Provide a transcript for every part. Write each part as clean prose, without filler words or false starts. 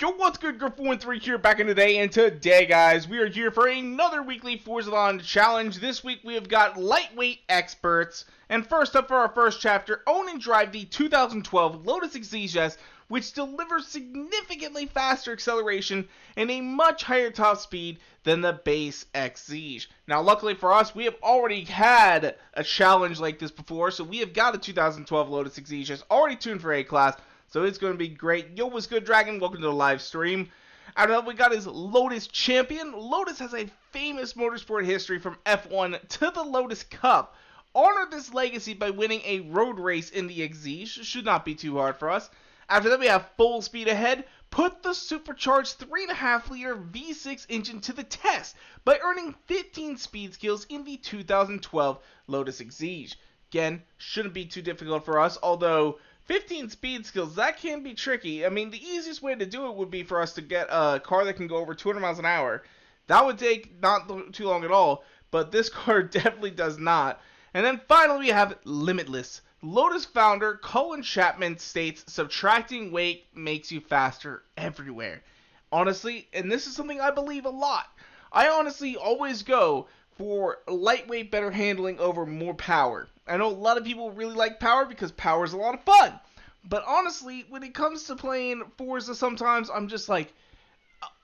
Yo, what's good, Griff13 here back in the day, and today, guys, we are here for another weekly Forza challenge. This week, we have got lightweight experts, and first up for our first chapter, own and drive the 2012 Lotus Exige, which delivers significantly faster acceleration and a much higher top speed than the base Exige. Now, luckily for us, we have already had a challenge like this before, so we have got a 2012 Lotus Exige already tuned for A-Class. So it's going to be great. Yo, what's good, Dragon? Welcome to the live stream. After that, we got his Lotus Champion. Lotus has a famous motorsport history from F1 to the Lotus Cup. Honor this legacy by winning a road race in the Exige. Should not be too hard for us. After that, we have Full Speed Ahead. Put the supercharged 3.5-liter V6 engine to the test by earning 15 speed skills in the 2012 Lotus Exige. Again, shouldn't be too difficult for us, although 15 speed skills, that can be tricky. I mean, the easiest way to do it would be for us to get a car that can go over 200 miles an hour. That would take not too long at all, but this car definitely does not. And then finally, we have Limitless. Lotus founder Colin Chapman states, subtracting weight makes you faster everywhere. Honestly, and this is something I believe a lot, I honestly always go for lightweight, better handling over more power. I know a lot of people really like power because power is a lot of fun. But honestly, when it comes to playing Forza, sometimes I'm just like,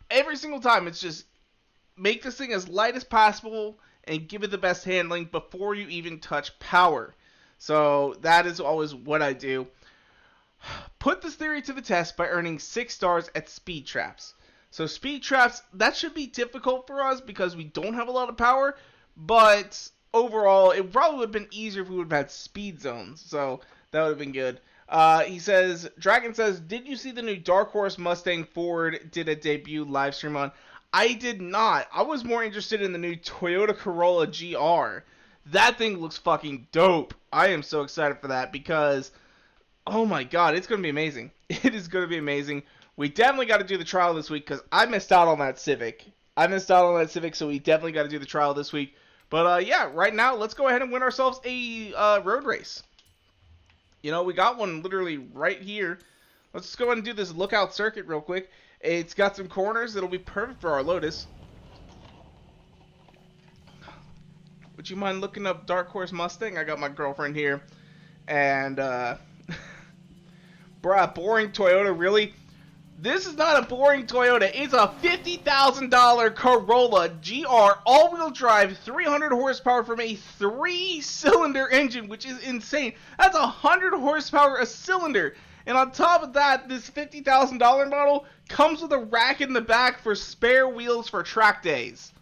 every single time, it's just make this thing as light as possible and give it the best handling before you even touch power. So that is always what I do. Put this theory to the test by earning 6 stars at speed traps. So speed traps, that should be difficult for us because we don't have a lot of power, but overall, it probably would have been easier if we would have had speed zones, so that would have been good. He says, Dragon says, did you see the new Dark Horse Mustang Ford did a debut live stream on? I did not. I was more interested in the new Toyota Corolla GR. That thing looks fucking dope. I am so excited for that because, oh my god, it's going to be amazing. It is going to be amazing. We definitely got to do the trial this week because I missed out on that Civic. So we definitely got to do the trial this week. But yeah, right now, let's go ahead and win ourselves a road race. You know, we got one literally right here. Let's just go ahead and do this lookout circuit real quick. It's got some corners that'll be perfect for our Lotus. Would you mind looking up Dark Horse Mustang? I got my girlfriend here. And, bruh, boring Toyota, really? This is not a boring Toyota. It's a $50,000 Corolla GR all-wheel drive, 300 horsepower from a 3-cylinder engine, which is insane. That's 100 horsepower a cylinder. And on top of that, this $50,000 model comes with a rack in the back for spare wheels for track days.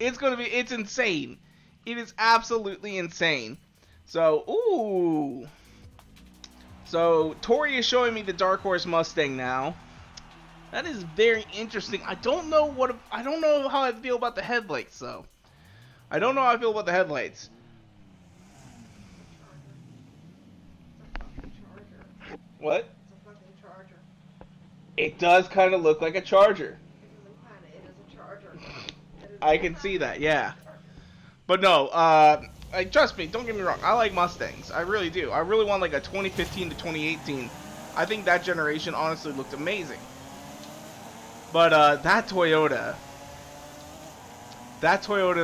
It's insane. It is absolutely insane. So, ooh. So, Tori is showing me the Dark Horse Mustang now. That is very interesting. I don't know how I feel about the headlights, though. I don't know how I feel about the headlights. What? It's a fucking Charger. It does kind of look like a Charger. It is a Charger. I can see that, yeah. But no, trust me, don't get me wrong. I like Mustangs. I really do. I really want like a 2015 to 2018. I think that generation honestly looked amazing. But that Toyota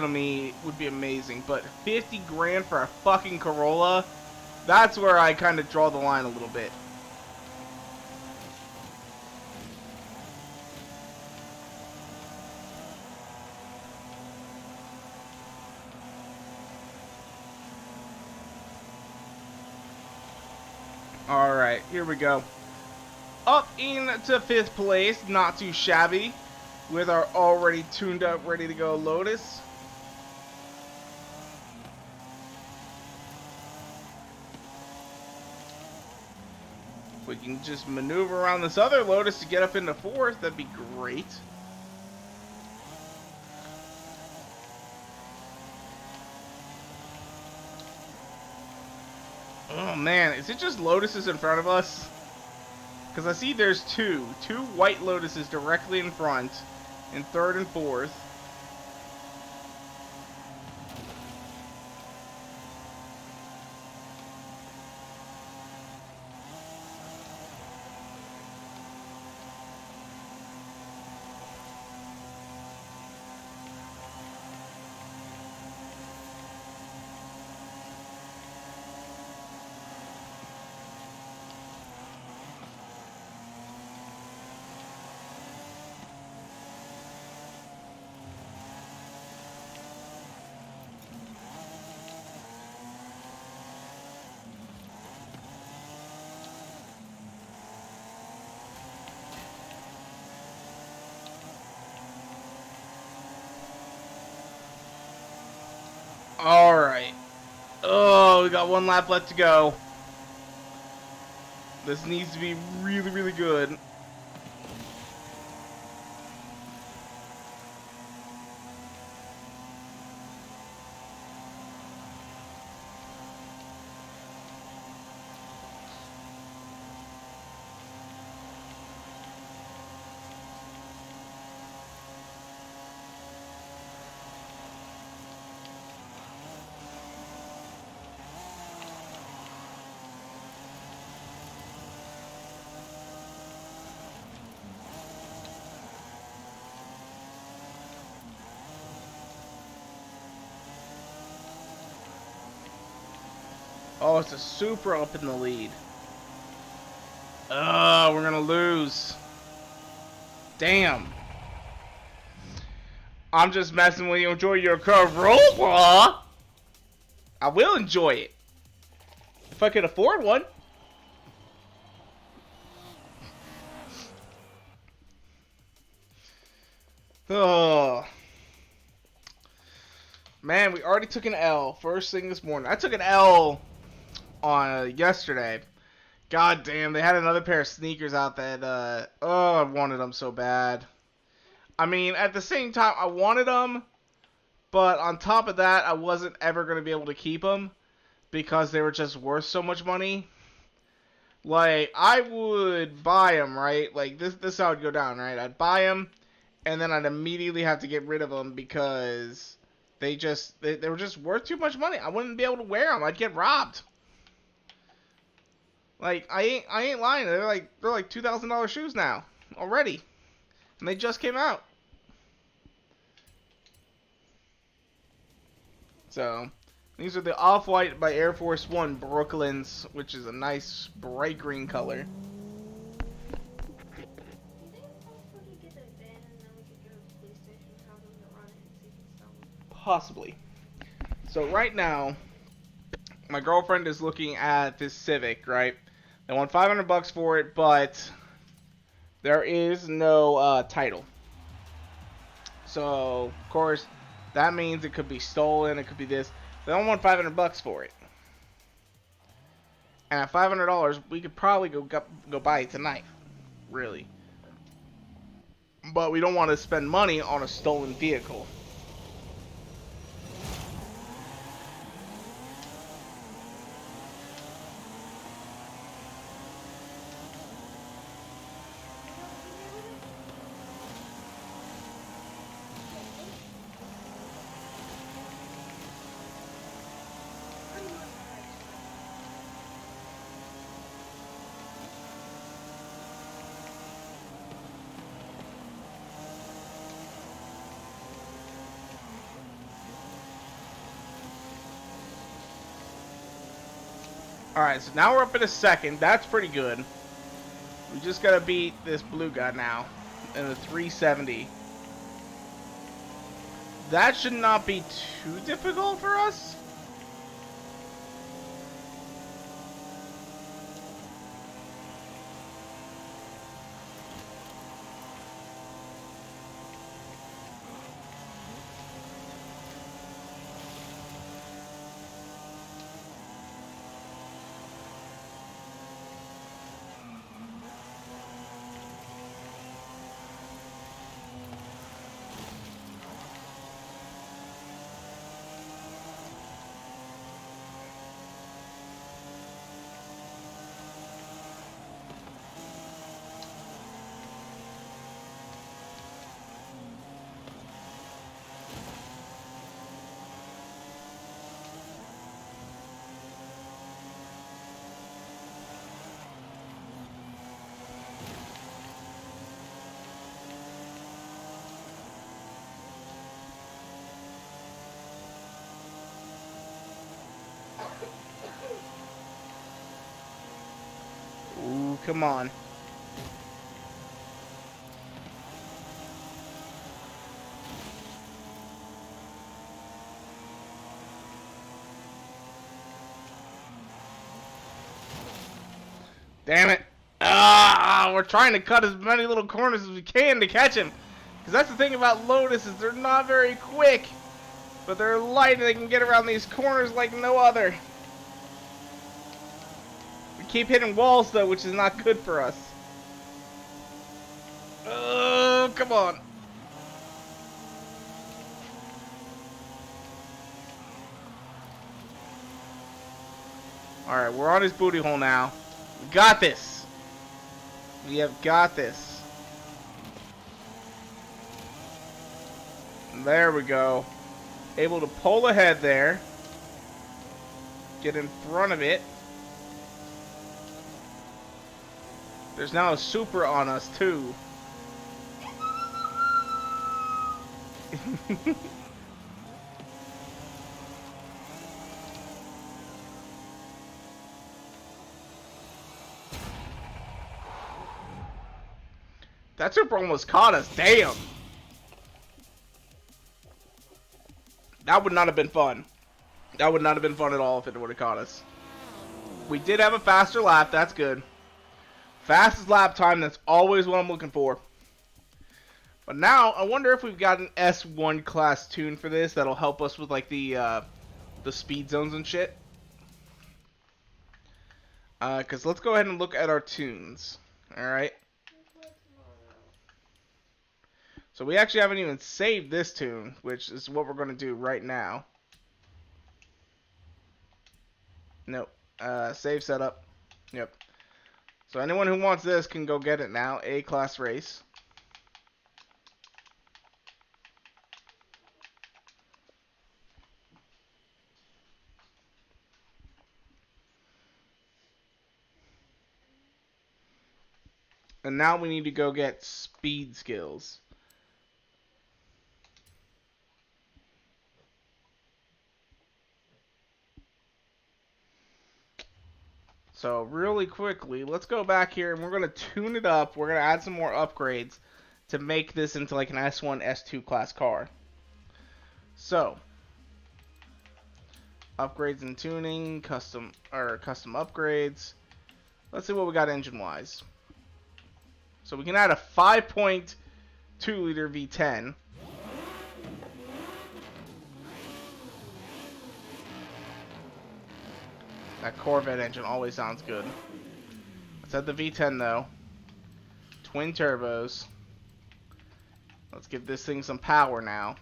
to me would be amazing. But 50 grand for a fucking Corolla, that's where I kind of draw the line a little bit. Alright, here we go. Up into 5th place, not too shabby, with our already tuned up, ready to go Lotus. If we can just maneuver around this other Lotus to get up into 4th, that'd be great. Oh man, is it just Lotuses in front of us? Because I see there's two white Lotuses directly in front, in 3rd and 4th. Oh, we got one lap left to go. This needs to be really, really good. Oh, it's a Supra up in the lead. Oh, we're gonna lose. Damn. I'm just messing with you. Enjoy your Corolla. I will enjoy it. If I could afford one. Oh. Man, we already took an L first thing this morning. I took an L on yesterday. God damn, they had another pair of sneakers out that, oh, I wanted them so bad. I mean, at the same time, I wanted them, but on top of that, I wasn't ever going to be able to keep them because they were just worth so much money. Like, I would buy them, right? Like, this is how it would go down, right? I'd buy them, and then I'd immediately have to get rid of them because they were just worth too much money. I wouldn't be able to wear them. I'd get robbed. Like, I ain't lying. They're like $2,000 shoes now already, and they just came out. So these are the Off-White by Air Force One Brooklyns, which is a nice bright green color. Possibly. So right now, my girlfriend is looking at this Civic, right? They want $500 for it, but there is no title. So, of course, that means it could be stolen, it could be this. They don't want $500 for it. And at $500, we could probably go buy it tonight, really. But we don't want to spend money on a stolen vehicle. Alright, so now we're up in a second. That's pretty good. We just gotta beat this blue guy now in the 370. That should not be too difficult for us. Ooh, come on. Damn it. Ah, we're trying to cut as many little corners as we can to catch him. Because that's the thing about Lotus is they're not very quick. But they're light and they can get around these corners like no other. We keep hitting walls though, which is not good for us. Oh, come on. Alright, we're on his booty hole now. We got this. We have got this. There we go. Able to pull ahead there. Get in front of it. There's now a super on us too. That super almost caught us. Damn. That would not have been fun. That would not have been fun at all if it would have caught us. We did have a faster lap. That's good. Fastest lap time. That's always what I'm looking for. But now, I wonder if we've got an S1 class tune for this that'll help us with like the speed zones and shit. Because let's go ahead and look at our tunes. Alright. So we actually haven't even saved this tune, which is what we're going to do right now. Nope. Save setup. Yep. So anyone who wants this can go get it now. A-class race. And now we need to go get speed skills. So really quickly, let's go back here and we're going to tune it up. We're going to add some more upgrades to make this into like an S1, S2 class car. So, upgrades and tuning, custom upgrades. Let's see what we got engine-wise. So we can add a 5.2 liter V10. That Corvette engine always sounds good. Let's add the V10 though. Twin turbos. Let's give this thing some power now.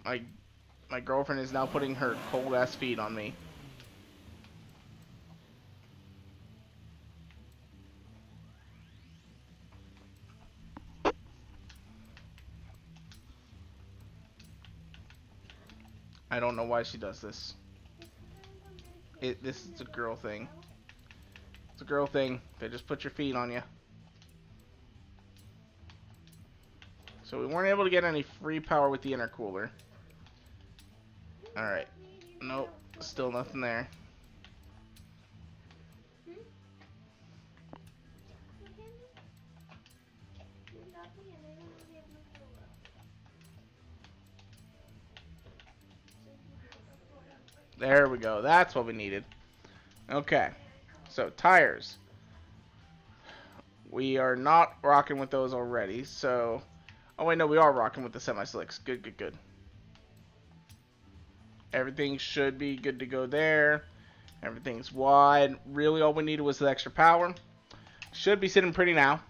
My girlfriend is now putting her cold ass feet on me. I don't know why she does this. This is a girl thing. It's a girl thing. They just put your feet on you. So we weren't able to get any free power with the intercooler. Alright. Nope. Still nothing there. There we go. That's what we needed. Okay. So, tires. We are not rocking with those already, so... Oh, wait, no, we are rocking with the semi-slicks. Good, good, good. Everything should be good to go there. Everything's wide. Really, all we needed was the extra power. Should be sitting pretty now.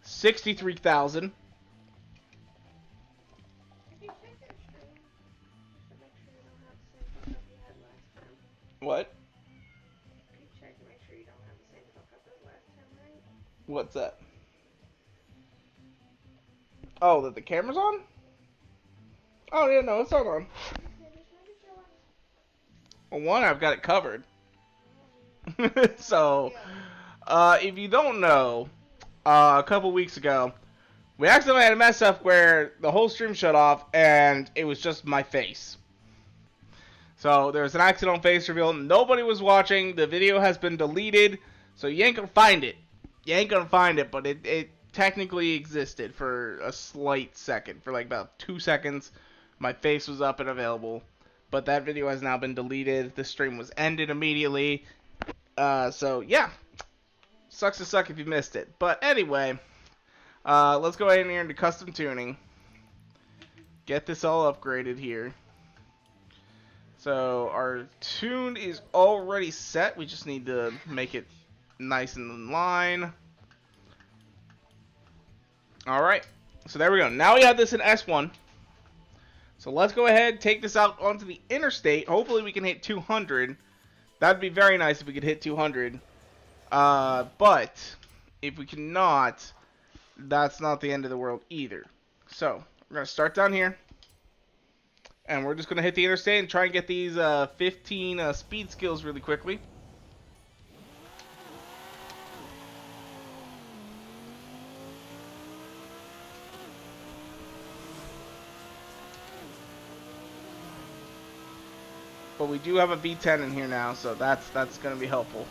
63,000. What? Check to make sure you don't have the same fuck up as last time, right? What's that? Oh, that the camera's on? Oh, yeah, no, it's not on. Well, one, I've got it covered. So, if you don't know, a couple weeks ago, we accidentally had a mess up where the whole stream shut off and it was just my face. So there was an accidental face reveal. Nobody was watching. The video has been deleted. So you ain't gonna find it. You ain't gonna find it, but it technically existed for a slight second. For like about 2 seconds, my face was up and available. But that video has now been deleted. The stream was ended immediately. So yeah. Sucks to suck if you missed it. But anyway, Let's go ahead and here into custom tuning. Get this all upgraded here. So our tune is already set. We just need to make it nice and in line. Alright. So there we go. Now we have this in S1. So let's go ahead, take this out onto the interstate. Hopefully we can hit 200. That'd be very nice if we could hit 200. But if we cannot, that's not the end of the world either. So we're going to start down here. And we're just going to hit the interstate and try and get these 15 speed skills really quickly. But we do have a V10 in here now, so that's going to be helpful.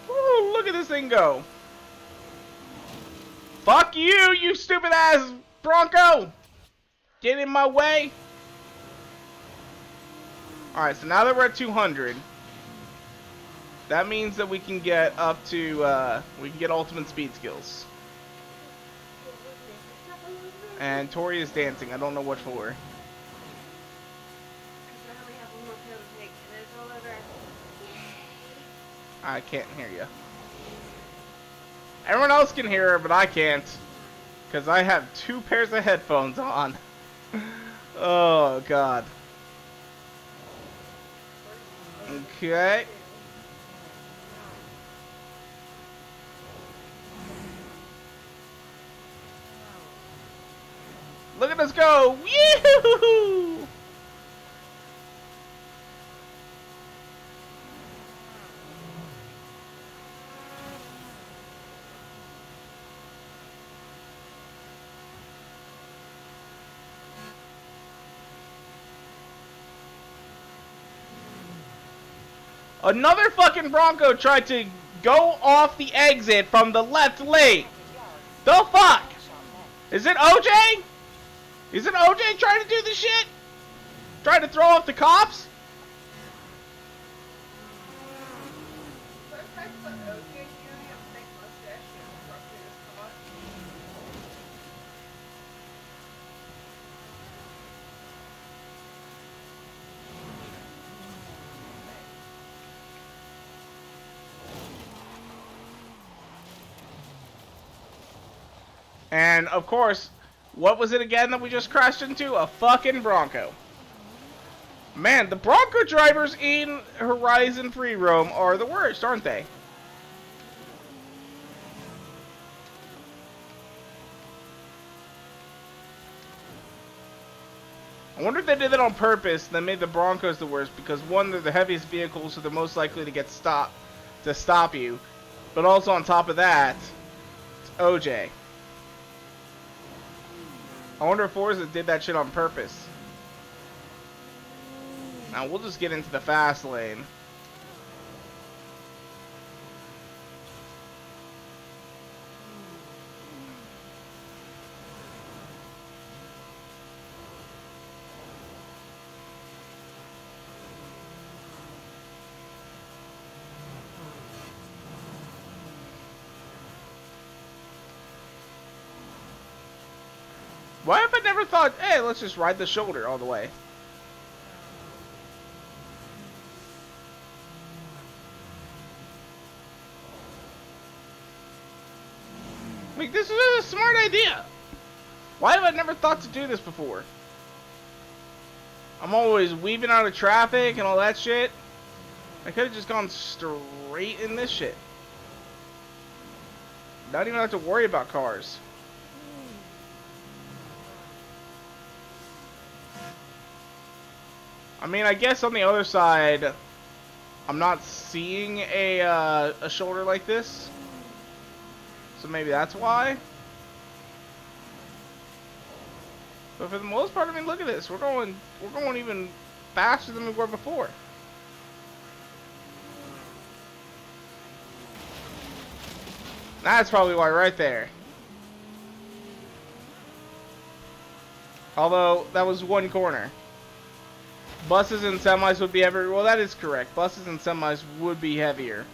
Woo, look at this thing go. Fuck you, you stupid ass Bronco! Get in my way. Alright, so now that we're at 200, that means that we can get up to, we can get ultimate speed skills. And Tori is dancing. I don't know what for. I can't hear you. Everyone else can hear her, but I can't. Because I have 2 pairs of headphones on. Oh, God. Okay. Look at us go! Woo! Another fucking Bronco tried to go off the exit from the left lane. The fuck? Is it OJ? Is it OJ trying to do this shit? Trying to throw off the cops? And, of course, what was it again that we just crashed into? A fucking Bronco. Man, the Bronco drivers in Horizon Free Roam are the worst, aren't they? I wonder if they did that on purpose and they made the Broncos the worst because, one, they're the heaviest vehicles, so they're most likely to get stopped to stop you. But also on top of that, it's OJ. I wonder if Forza did that shit on purpose. Now we'll just get into the fast lane. Why have I never thought, hey, let's just ride the shoulder all the way? Like, this is a smart idea. Why have I never thought to do this before? I'm always weaving out of traffic and all that shit. I could have just gone straight in this shit. Not even have to worry about cars. I mean, I guess on the other side, I'm not seeing a shoulder like this. So maybe that's why. But for the most part, I mean, look at this. We're going even faster than we were before. That's probably why right there. Although, that was one corner. Buses and semis would be heavier. Well, that is correct. Buses and semis would be heavier.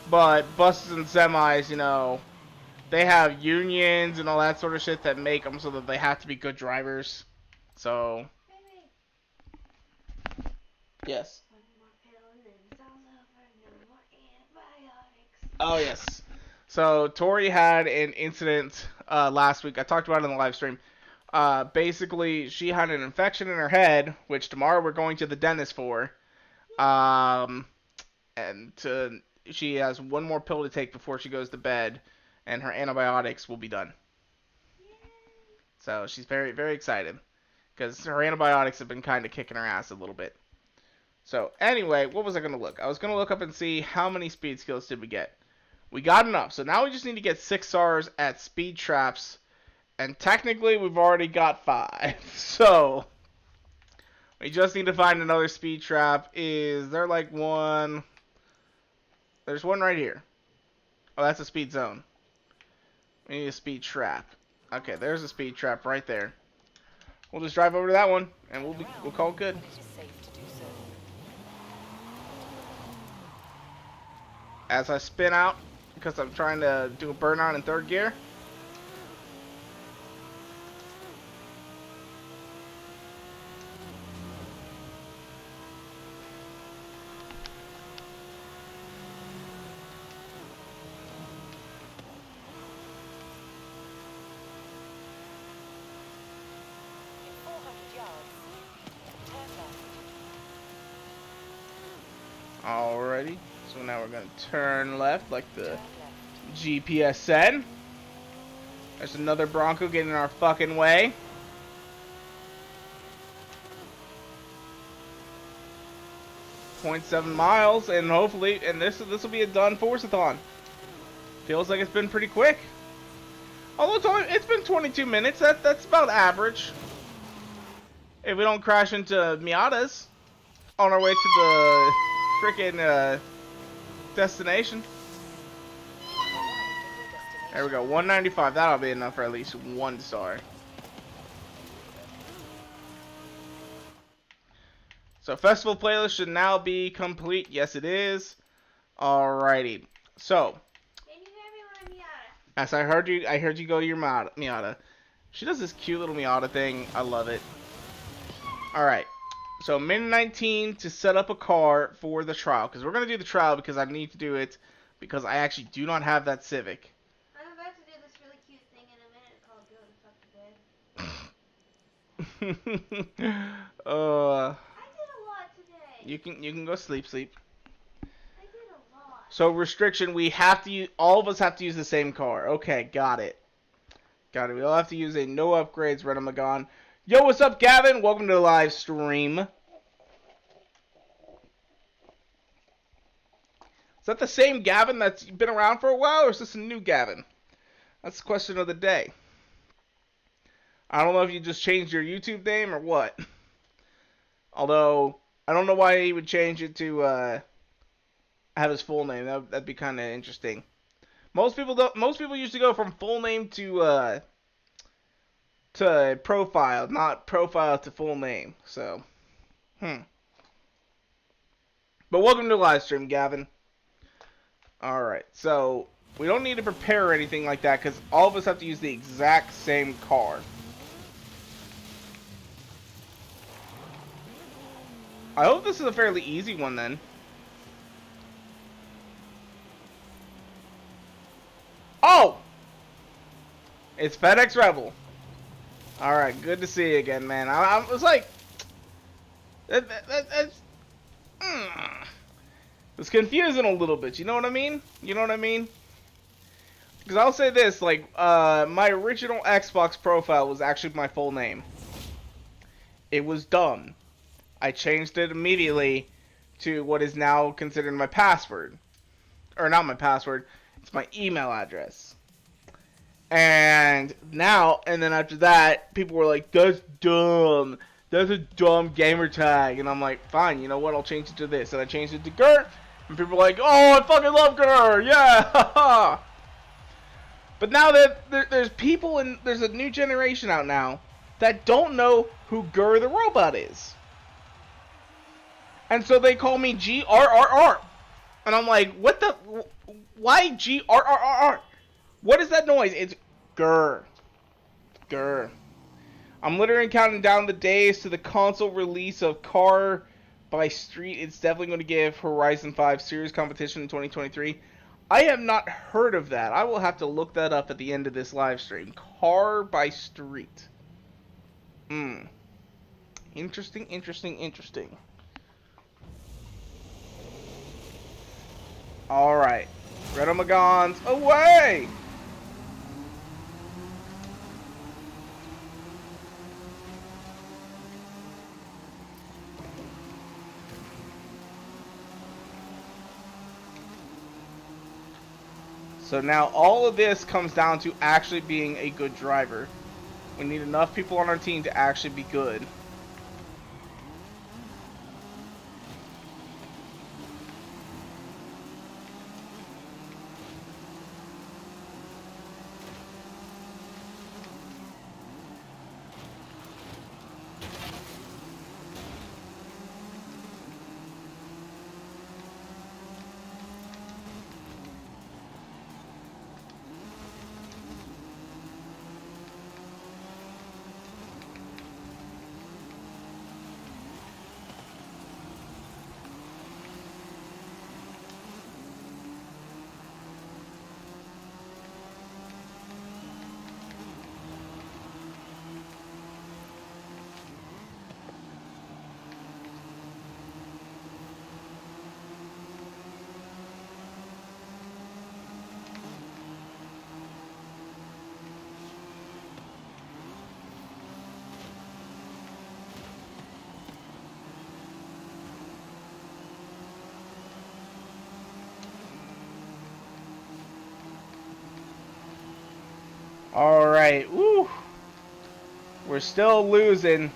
But buses and semis, you know, they have unions and all that sort of shit that make them so that they have to be good drivers. So, yes. One more pill and then it's all over. No more antibiotics. Oh, yes. So, Tori had an incident last week. I talked about it in the live stream. Basically, she had an infection in her head, which tomorrow we're going to the dentist for. She has one more pill to take before she goes to bed, and her antibiotics will be done. Yay. So she's very, very excited, because her antibiotics have been kind of kicking her ass a little bit. So anyway, what was I going to look? I was going to look up and see how many speed skills did we get. We got enough, so now we just need to get 6 stars at speed traps, and technically we've already got 5. So we just need to find another speed trap. Is there like one? There's one right here. Oh, that's a speed zone. We need a speed trap. Okay, there's a speed trap right there. We'll just drive over to that one, and we'll call it good. As I spin out, because I'm trying to do a burnout in 3rd gear. Alrighty, so now we're going to turn left like the GPS said. There's another Bronco getting in our fucking way. .7 miles, and hopefully, and this will be a done Forzathon. Feels like it's been pretty quick. Although it's been 22 minutes, that's about average. If we don't crash into Miatas on our way to the freaking destination. There we go, 195. That'll be enough for at least 1 star. So festival playlist should now be complete. Yes, it is. Alrighty. So, Can you hear me when I'm Miata? as I heard you go to your Miata. She does this cute little Miata thing. I love it. Alright. So, minute 19 to set up a car for the trial. Because we're going to do the trial because I need to do it. Because I actually do not have that Civic. I'm about to do this really cute thing in a minute called go to fuck to bed. I did a lot today. You can go sleep. I did a lot. So, restriction, we have to use, all of us have to use the same car. Okay, got it. Got it. We all have to use a no upgrades Renamagon. Yo, what's up, Gavin? Welcome to the live stream. Is that the same Gavin that's been around for a while, or is this a new Gavin? That's the question of the day. I don't know if you just changed your YouTube name or what. Although, I don't know why he would change it to have his full name. That'd be kind of interesting. Most people usually go from full name to profile, not profile to full name. So, But welcome to the live stream, Gavin. Alright, so we don't need to prepare or anything like that because all of us have to use the exact same car. I hope this is a fairly easy one then. Oh! It's FedEx Rebel. Alright, good to see you again, man. I was like... That's... It's confusing a little bit, you know what I mean? You know what I mean? Because I'll say this, like, my original Xbox profile was actually my full name. It was dumb. I changed it immediately to what is now considered my password. Or not my password, it's my email address. And then after that, people were like, that's dumb. That's a dumb gamer tag. And I'm like, fine, you know what, I'll change it to this. And I changed it to Gert. And people were like, oh, I fucking love Gert. Yeah. But now that there's people and there's a new generation out now that don't know who Gur the robot is. And so they call me GRRR. And I'm like, what the? Why GRRR? What is that noise? It's Gur. Gur. I'm literally counting down the days to the console release of Car by Street. It's definitely going to give Horizon 5 Series competition in 2023. I have not heard of that. I will have to look that up at the end of this live stream. Car by Street. Interesting, interesting, interesting. Alright. Redomagons away! So now all of this comes down to actually being a good driver. We need enough people on our team to actually be good. Alright, woo! We're still losing.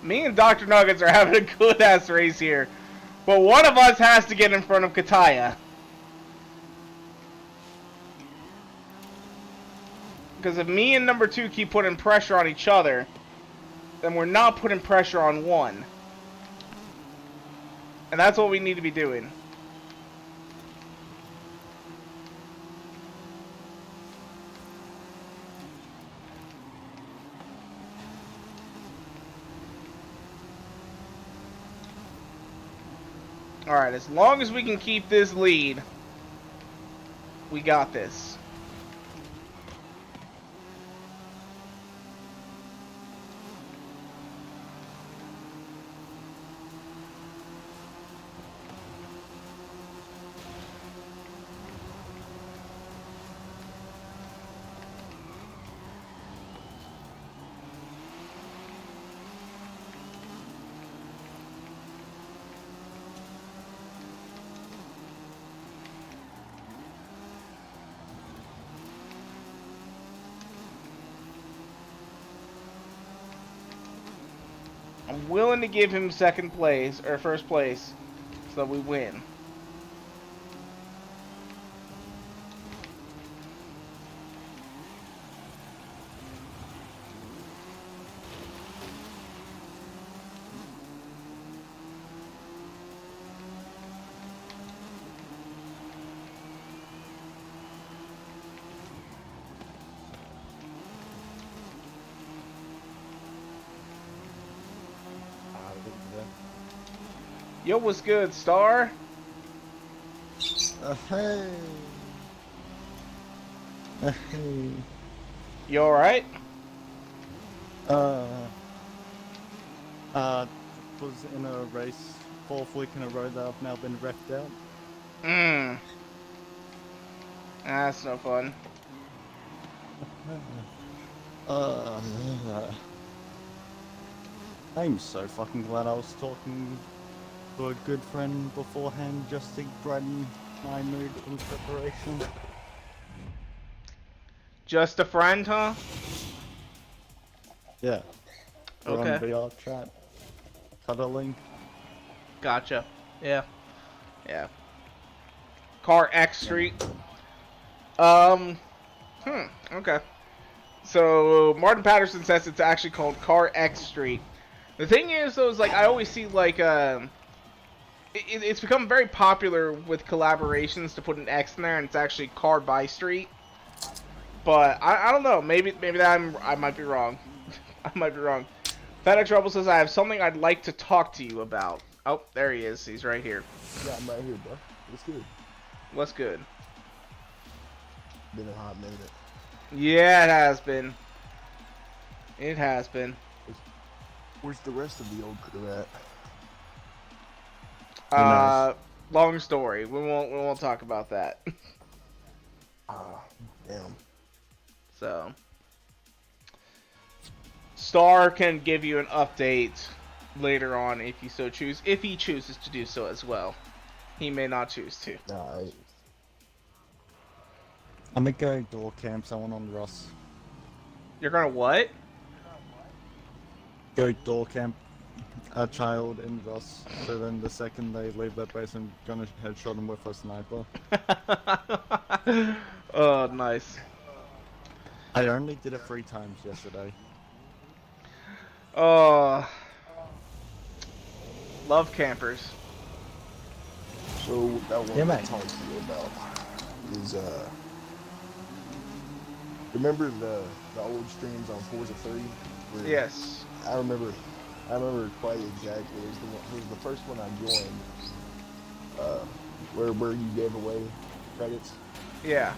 Me and Dr. Nuggets are having a good-ass race here. But one of us has to get in front of Kataya. Because if me and number 2 keep putting pressure on each other, then we're not putting pressure on one. And that's what we need to be doing. Alright, as long as we can keep this lead, we got this. I'm willing to give him second place, or first place, so that we win. Yo, what's good, Star? Hey. Hey. You alright? Was in a race 4th week in a row that I've now been wrecked out. That's no fun. I'm so fucking glad I was talking to a good friend beforehand just to brighten my mood in preparation. Just a friend, huh? Yeah. We're Okay. on VR chat. Cuddling. Gotcha. Yeah. Yeah. Car X Street. Okay. So, Martin Patterson says it's actually called Car X Street. The thing is, though, is like, I always see, like, it's become very popular with collaborations to put an X in there, and it's actually Car by Street. But, I don't know. Maybe I might be wrong. I might be wrong. FedEx Rebel says, I have something I'd like to talk to you about. Oh, there he is. He's right here. Yeah, I'm right here, bro. What's good? What's good? Been a hot minute. Yeah, it has been. It has been. Where's the rest of the old crew at? Long story. We won't talk about that. Damn. So, Star can give you an update later on if you so choose. If he chooses to do so as well. He may not choose to. Alright. I'm gonna go door camp someone on Ross. You're gonna what? Go door camp a child in Ross, so then the second they leave that base, I'm gonna headshot them with a sniper. Oh, nice. I only did it 3 times yesterday. Oh, love campers. So, that one Yeah, I mate. talked to you about is, remember the old streams on Forza 3? Where Yes. I remember quite exactly. It was the first one I joined, where you gave away credits. Yeah.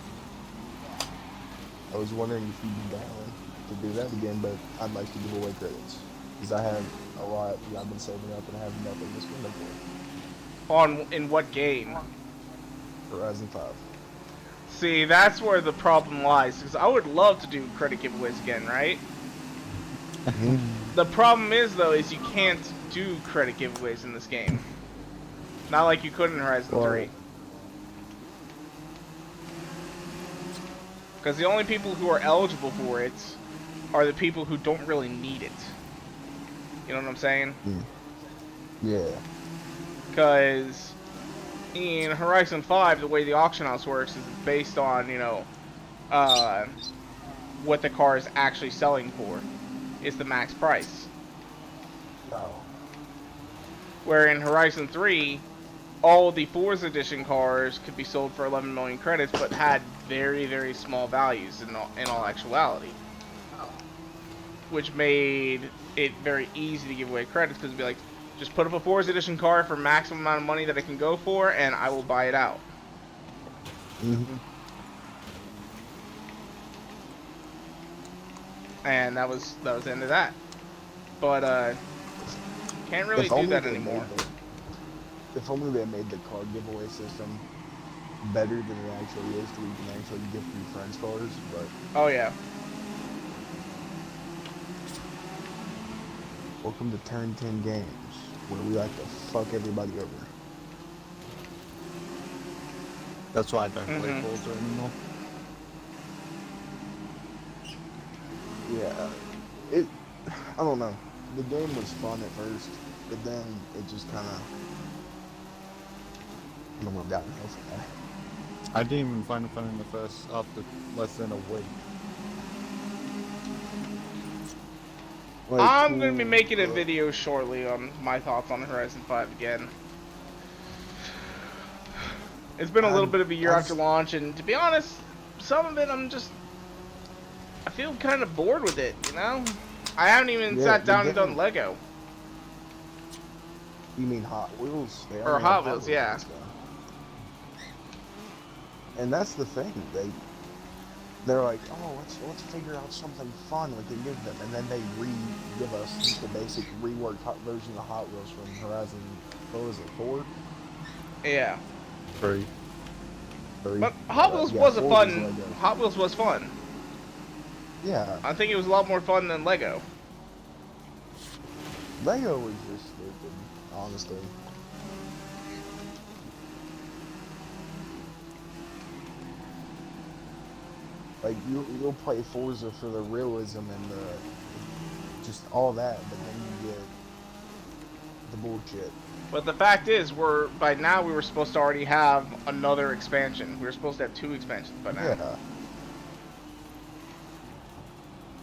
I was wondering if you'd be down to do that again, but I'd like to give away credits. Because I have a lot that I've been saving up and I have nothing to spend for. In what game? Horizon 5. See, that's where the problem lies. Because I would love to do credit giveaways again, right? The problem is, though, is you can't do credit giveaways in this game. Not like you could in Horizon 3. Because the only people who are eligible for it are the people who don't really need it. You know what I'm saying? Yeah. Because in Horizon 5, the way the auction house works is it's based on, you know, what the car is actually selling for. Is the max price. Wow. Where in Horizon 3, all the Forza Edition cars could be sold for 11 million credits, but had very, very small values in all actuality. Which made it very easy to give away credits, because it'd be like, just put up a Forza Edition car for maximum amount of money that it can go for, and I will buy it out. Mm-hmm. And that was the end of that. But can't really do that anymore. If only they made the car giveaway system better than it actually is, so you can actually gift your friends cars. But Oh yeah. welcome to Turn 10 Games, where we like to fuck everybody over. That's why I don't play Forza anymore. Yeah, I don't know. The game was fun at first, but then it just kind of went downhill from there. I didn't even find it fun in the first, after less than a week. Like, I'm going to be making a video shortly on my thoughts on Horizon 5 again. It's been a little bit of a year after launch, and to be honest, some of it I feel kind of bored with it, you know? I haven't even sat down and done Lego. You mean Hot Wheels? They Or only have Hot Wheels, yeah. ones now. And that's the thing. They're like, oh, let's figure out something fun we can give them, and then they give us just the basic reworked version of Hot Wheels from Horizon. What was it, 4? Yeah. 3. But Hot Wheels yeah, was a 4 fun. Lego. Hot Wheels was fun. Yeah. I think it was a lot more fun than Lego. Lego was just stupid, honestly. Like, you'll play Forza for the realism and just all that, but then you get the bullshit. But the fact is, by now we were supposed to already have another expansion. We were supposed to have 2 expansions by now. Yeah.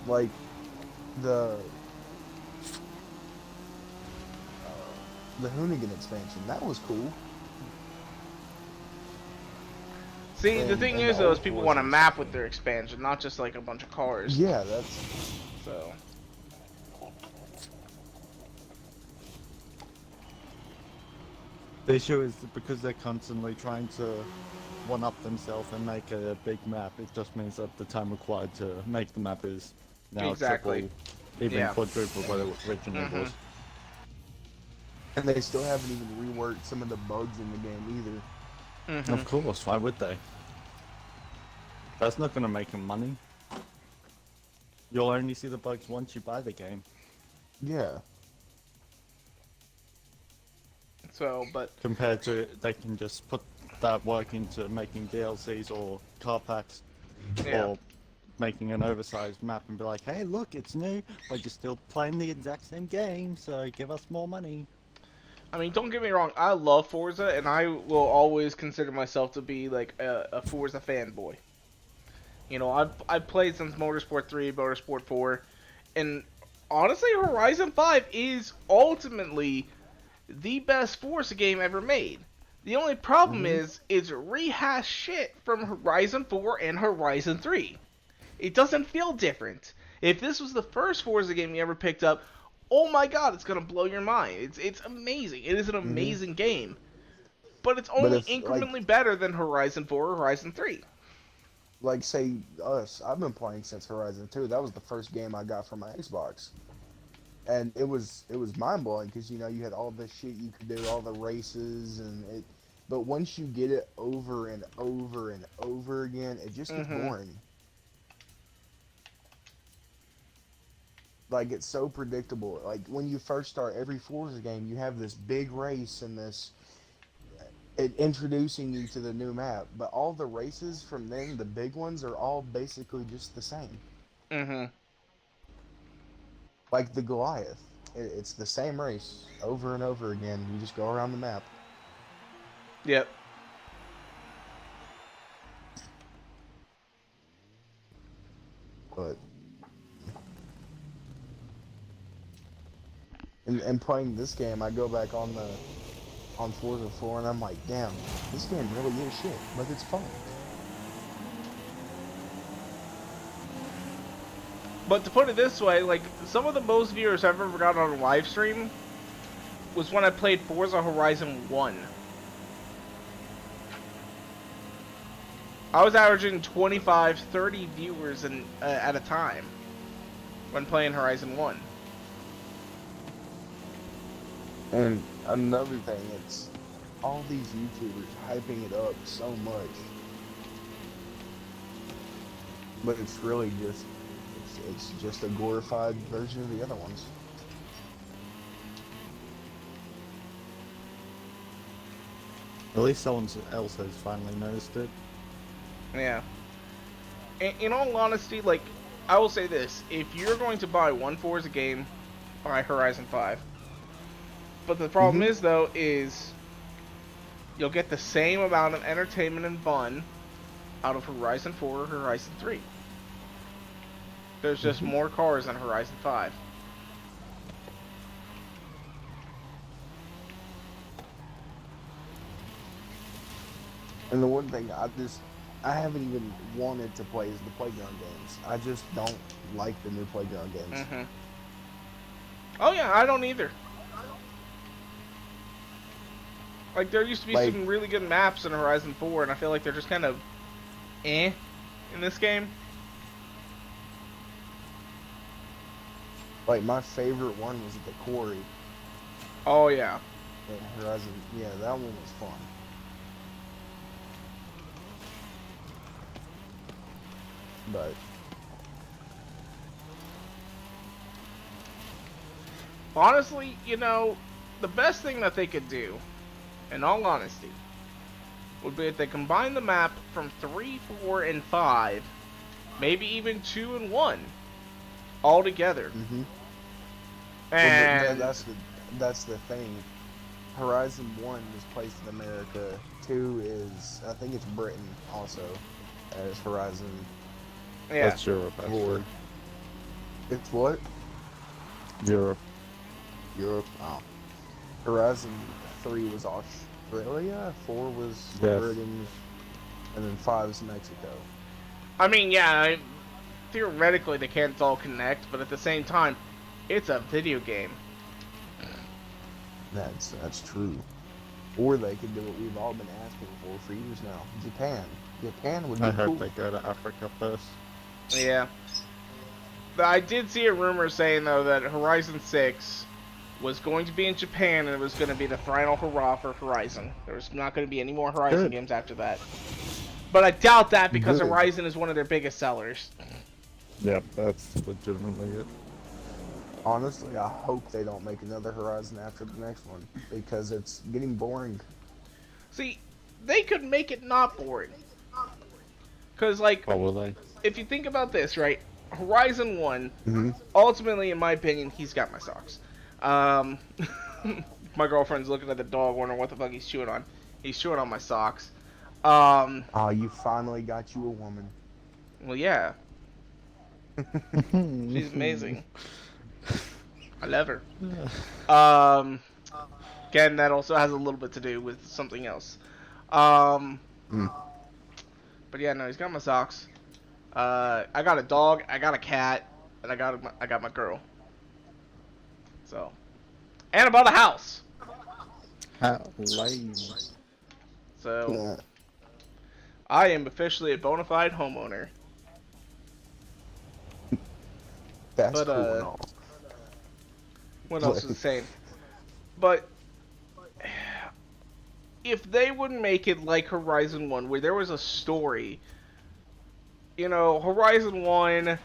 Like, the Hoonigan expansion, that was cool. See, the thing is, the though, old is people Forza want a map expansion. with their expansion, not just like a bunch of cars. Yeah, that's... So. The issue is that because they're constantly trying to one-up themselves and make a big map, it just means that the time required to make the map is now Exactly. triple, even Yeah. quadruple what it originally was. And they still haven't even reworked some of the bugs in the game either. Of course, why would they? That's not going to make them money. You'll only see the bugs once you buy the game. Yeah. So, but Compared to, they can just put that work into making DLCs or car packs, Yeah. or making an oversized map and be like, hey look, it's new, but you're still playing the exact same game, so give us more money. I mean, don't get me wrong, I love Forza, and I will always consider myself to be like a Forza fanboy. You know, I've played since Motorsport 3, Motorsport 4, and honestly, Horizon 5 is ultimately the best Forza game ever made. The only problem is it's rehashed shit from Horizon 4 and Horizon 3. It doesn't feel different. If this was the first Forza game you ever picked up, oh my god, it's gonna blow your mind. It's amazing. It is an amazing game. But it's only incrementally better than Horizon 4 or Horizon 3. Like, say, us, I've been playing since Horizon 2. That was the first game I got from my Xbox. And it was mind-blowing, because, you know, you had all this shit you could do, all the races, and but once you get it over and over and over again, it just gets boring. Like, it's so predictable. Like, when you first start every Forza game, you have this big race and this... introducing you to the new map, but all the races from then, the big ones, are all basically just the same. Like the Goliath. It's the same race over and over again. You just go around the map. Yep. But... And playing this game, I go back on Forza 4 and I'm like, damn, this game really is shit, but it's fun. But to put it this way, like, some of the most viewers I've ever got on a live stream was when I played Forza Horizon 1. I was averaging 25, 30 viewers at a time when playing Horizon 1. And another thing, it's all these YouTubers hyping it up so much. But it's really just, it's just a glorified version of the other ones. At least someone else has finally noticed it. Yeah. In all honesty, like, I will say this. If you're going to buy one Forza game, buy Horizon 5. But the problem is, though, is you'll get the same amount of entertainment and fun out of Horizon 4 or Horizon 3. There's just more cars than Horizon 5. And the one thing I haven't even wanted to play is the Playground games. I just don't like the new Playground games. Oh yeah, I don't either. Like, there used to be Like- some really good maps in Horizon 4, and I feel like they're just kind of in this game. Like, my favorite one was the quarry Oh, yeah. in Horizon. Yeah, that one was fun. But Honestly, you know, the best thing that they could do, in all honesty, would be if they combine the map from 3, 4, and 5, maybe even 2 and 1, all together. mm-hmm. And that's the thing. Horizon 1 is placed in America. 2 is, I think it's Britain also, as Horizon. yeah, That's Europe, actually. It's what? Europe. Europe. Oh. Horizon 3 was Australia, 4 was Yes. Britain, and then 5 is Mexico. I mean, yeah, theoretically they can't all connect, but at the same time, it's a video game. That's true. Or they could do what we've all been asking for years now. Japan. Japan would be I cool. hope they go to Africa first. Yeah. But I did see a rumor saying, though, that Horizon 6 was going to be in Japan, and it was going to be the final hurrah for Horizon. There was not going to be any more Horizon Good. games after that. But I doubt that, because Good. Horizon is one of their biggest sellers. Yep, that's legitimately it. Honestly, I hope they don't make another Horizon after the next one, because it's getting boring. See, they could make it not boring. Because, like, What will they? if you think about this, right? Horizon 1, Mm-hmm. ultimately, in my opinion, he's got my socks. My girlfriend's looking at the dog, wondering what the fuck he's chewing on. He's chewing on my socks. Oh, you finally got you a woman. Well, yeah. She's amazing. I love her. Again, that also has a little bit to do with something else. But yeah, no, he's got my socks. I got a dog, I got a cat, and I got my girl. So, and I bought a house. How lame. So, Yeah. I am officially a bona fide homeowner. That's But, cool and all. What else is saying? But if they would make it like Horizon 1, where there was a story, you know, Horizon 1,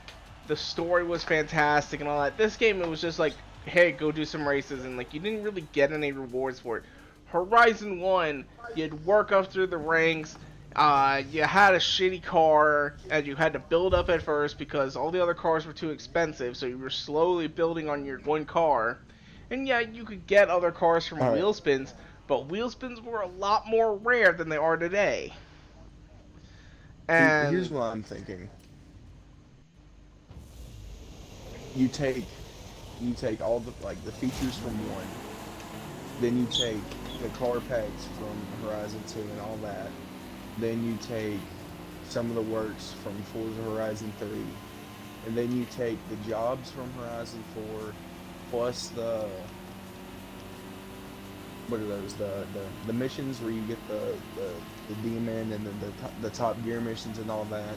the story was fantastic and all that. This game, it was just like, hey, go do some races, and like you didn't really get any rewards for it. Horizon 1, you'd work up through the ranks. You had a shitty car, and you had to build up at first because all the other cars were too expensive, so you were slowly building on your one car. And yeah, you could get other cars from Alright. wheel spins, but wheel spins were a lot more rare than they are today. And Here's what I'm thinking. You take all the the features from 1, then you take the car packs from Horizon 2 and all that. Then you take some of the works from Forza Horizon 3, and then you take the jobs from Horizon 4, plus the what are those the missions where you get the demon and then the Top Gear missions and all that,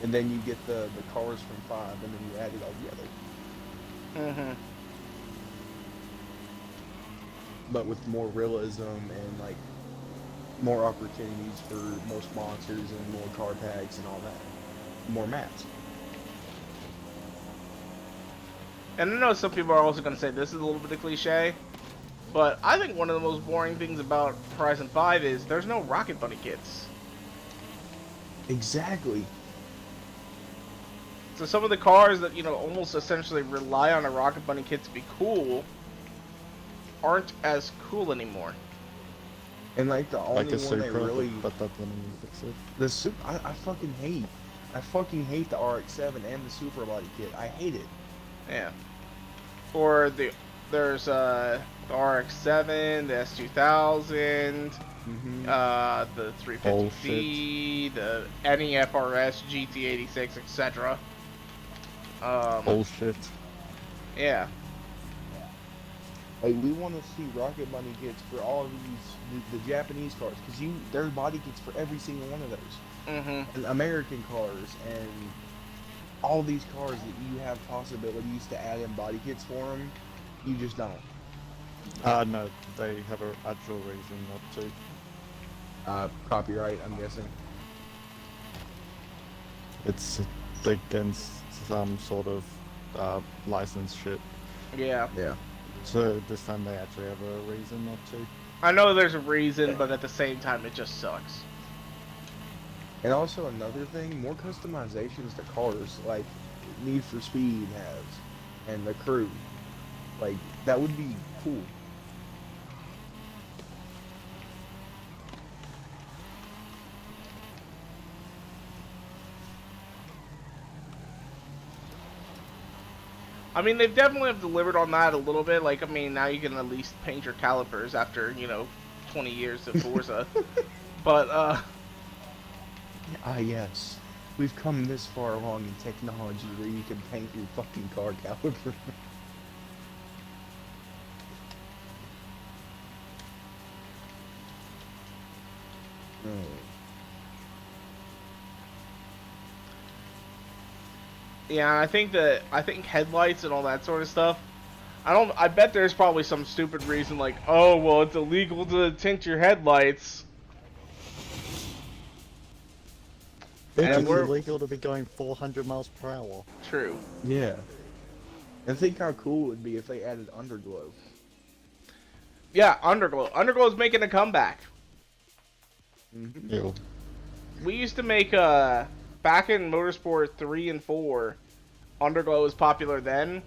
and then you get the cars from 5, and then you add it all together. But with more realism and like more opportunities for more sponsors and more car packs and all that, more maps. And I know some people are also going to say this is a little bit of cliche, but I think one of the most boring things about Horizon 5 is there's no Rocket Bunny kits. Exactly. So some of the cars that, you know, almost essentially rely on a Rocket Bunny kit to be cool aren't as cool anymore. And like the only Like a one they Supra, really but that doesn't even fix it. the Supra, I fucking hate the RX-7 and the Supra body kit. I hate it. Yeah. Or there's the RX-7, the S2000, the 350Z, the NEFRS, GT86, etc. Bullshit. Yeah. Like, we want to see rocket body kits for all of the Japanese cars, because their body kits for every single one of those. Mm-hmm. And American cars, and all these cars that you have possibilities to add in body kits for them, you just don't. No, they have an actual reason not to. Copyright, I'm guessing. It's against some sort of license shit. Yeah. Yeah. So this time they actually have a reason not to. I know there's a reason, but at the same time, it just sucks. And also another thing, more customizations to cars, like Need for Speed has, and the Crew. Like, that would be cool. I mean, they've definitely have delivered on that a little bit. Like, I mean, now you can at least paint your calipers after, 20 years of Forza. But, Yes. We've come this far along in technology where you can paint your fucking car caliper. yeah, I think headlights and all that sort of stuff. I bet there's probably some stupid reason like, oh, well, it's illegal to tint your headlights. It's And we're- illegal to be going 400 miles per hour. True. Yeah. And think how cool it would be if they added underglow. Yeah, Underglow. Underglow's making a comeback. Mm-hmm. Ew. We used to make, back in Motorsport 3 and 4, Underglow was popular then.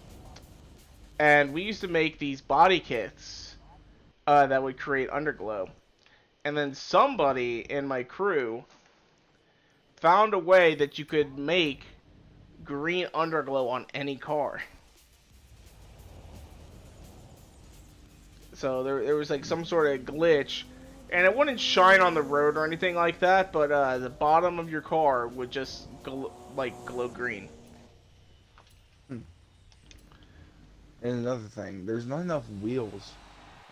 And we used to make these body kits that would create Underglow. And then somebody in my crew found a way that you could make green Underglow on any car. So there was like some sort of glitch, and it wouldn't shine on the road or anything like that, but the bottom of your car would just glow green. And another thing, there's not enough wheels.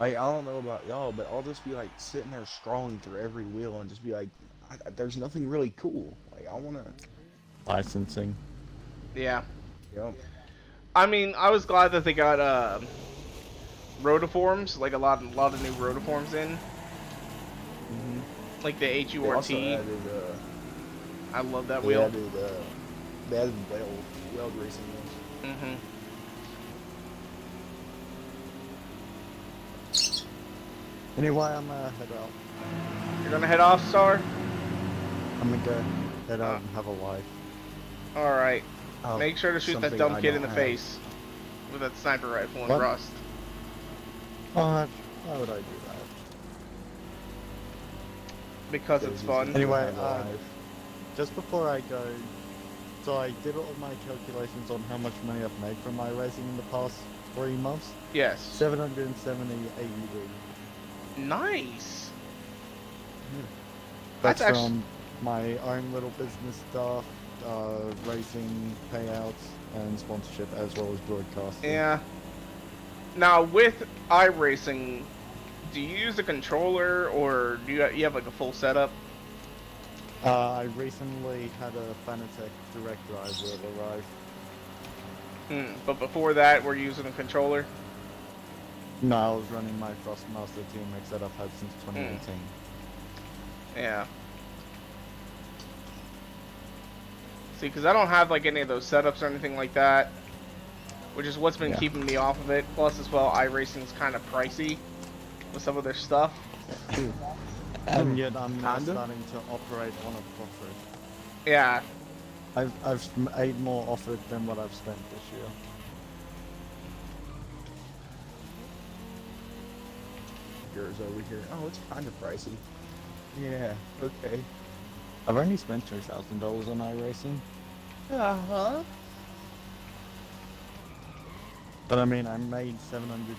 Like, I don't know about y'all, but I'll just be like sitting there scrolling through every wheel and just be like, there's nothing really cool. Like, I wanna. Licensing. Yeah. Yep. I mean, I was glad that they got rotiforms, like a lot of new rotiforms in. Like the They also HURT. added, I love that they wheel. added weld racing wheels. Mm-hmm. Anyway, I'm gonna head out. You're gonna head off, Star? I'm gonna go head out and have a life. Alright. Oh, Make sure to shoot that something dumb I kid in don't the have. face with that sniper rifle and What? Rust. Why would I do that? Because it's fun. Anyway, just before I go, so I did all my calculations on how much money I've made from my racing in the past 3 months. Yes. 770 AUD. Nice. That's That's actu- from my own little business stuff, racing payouts, and sponsorship, as well as broadcasting. Yeah. Now with iRacing, do you use a controller or do you have like a full setup? I recently had a Fanatec Direct Drive wheel arrive. But before that, we're using a controller. No, I was running my Thrustmaster TMX that I've had since 2018. Yeah. See, because I don't have like any of those setups or anything like that, which is what's been Yeah. keeping me off of it. Plus, as well, iRacing's kind of pricey with some of their stuff. And yet I'm now Kinda? starting to operate on a profit. Yeah. I've made more off it than what I've spent this year. Yours over here. Oh, it's kind of pricey. Yeah. Okay. I've only spent $2,000 on iRacing. Uh-huh. But I mean, I made 700,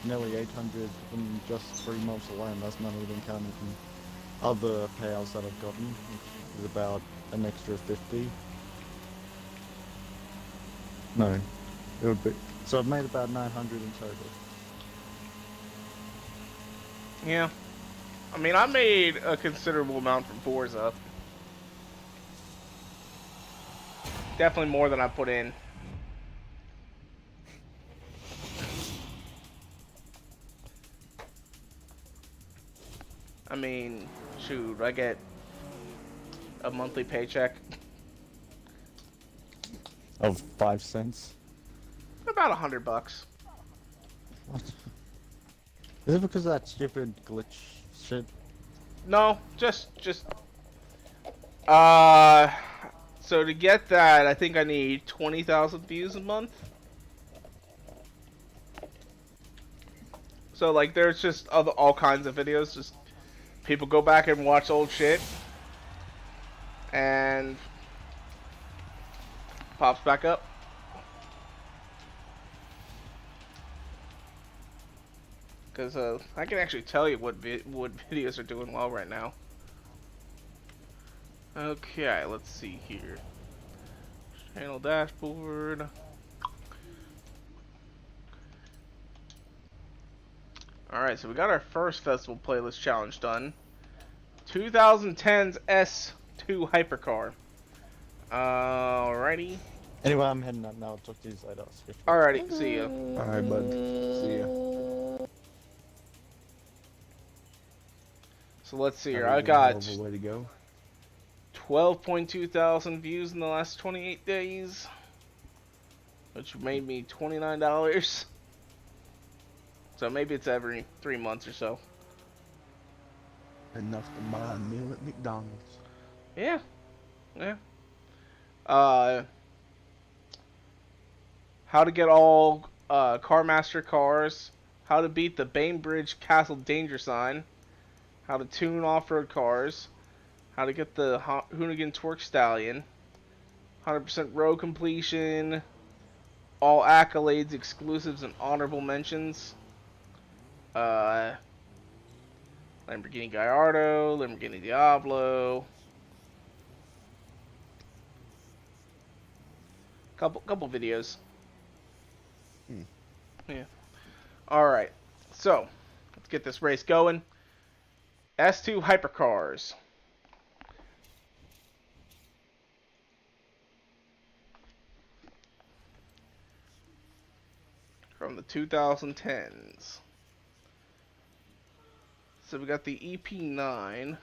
nearly 800 in just 3 months alone. That's not even counting other payouts that I've gotten, which is about an extra 50. No, it would be. So I've made about 900 in total. Yeah. I mean, I made a considerable amount from Forza. Definitely more than I put in. I mean, shoot, I get a monthly paycheck. Of 5 cents. About $100. What? Is it because of that stupid glitch shit? No, uh, so to get that, I think I need 20,000 views a month. So like, there's just all kinds of videos. Just people go back and watch old shit, and pops back up. Because I can actually tell you what videos are doing well right now. Okay, let's see here. Channel dashboard. Alright, so we got our first festival playlist challenge done. 2010's S2 Hypercar. Alrighty. Anyway, I'm heading out now. Talk to you later. Alrighty, see ya. Alright, bud. See ya. So let's see here. I got way to go. 12.2 thousand views in the last 28 days, which made me $29. So maybe it's every 3 months or so. Enough to buy a meal at McDonald's. Yeah. Yeah. How to get all CarMaster cars. How to beat the Bainbridge Castle danger sign. How to tune off-road cars. How to get the Hoonigan Torque Stallion. 100% road completion. All accolades, exclusives, and honorable mentions. Lamborghini Gallardo, Lamborghini Diablo. Couple videos. Yeah. Alright. So, let's get this race going. S2 Hypercars. From the 2010s. So we got the EP9.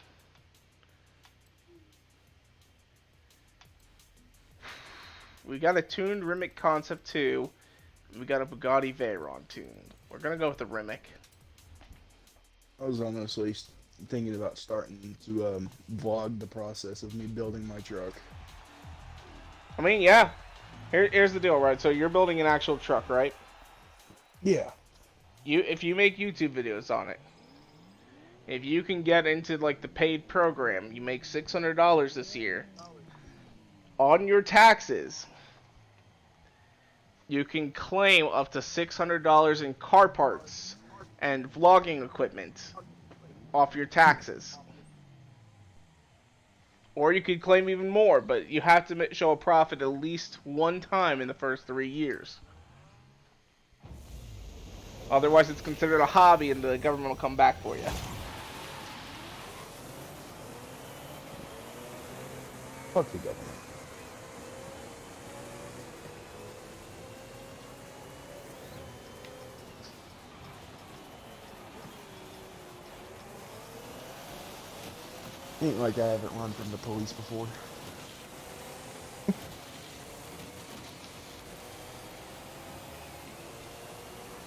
We got a tuned Rimac Concept 2. We got a Bugatti Veyron tuned. We're gonna go with the Rimac. I was honestly thinking about starting to vlog the process of me building my truck. I mean, yeah. Here's the deal, right? So you're building an actual truck, right? Yeah. If you make YouTube videos on it, if you can get into like the paid program, you make $600 this year. On your taxes, you can claim up to $600 in car parts and vlogging equipment off your taxes. Or you could claim even more, but you have to show a profit at least one time in the first 3 years. Otherwise, it's considered a hobby and the government will come back for you. Fuck the government. Ain't like I haven't run from the police before.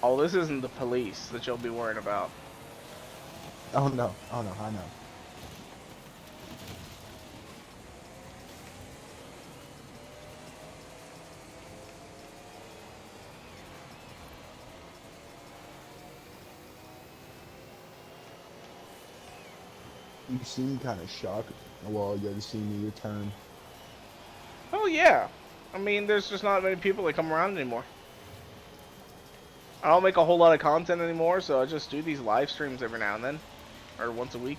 Oh, this isn't the police that you'll be worried about. Oh no, I know. You seem kind of shocked a while ago to see me return. Oh yeah. I mean, there's just not many people that come around anymore. I don't make a whole lot of content anymore, so I just do these live streams every now and then. Or once a week.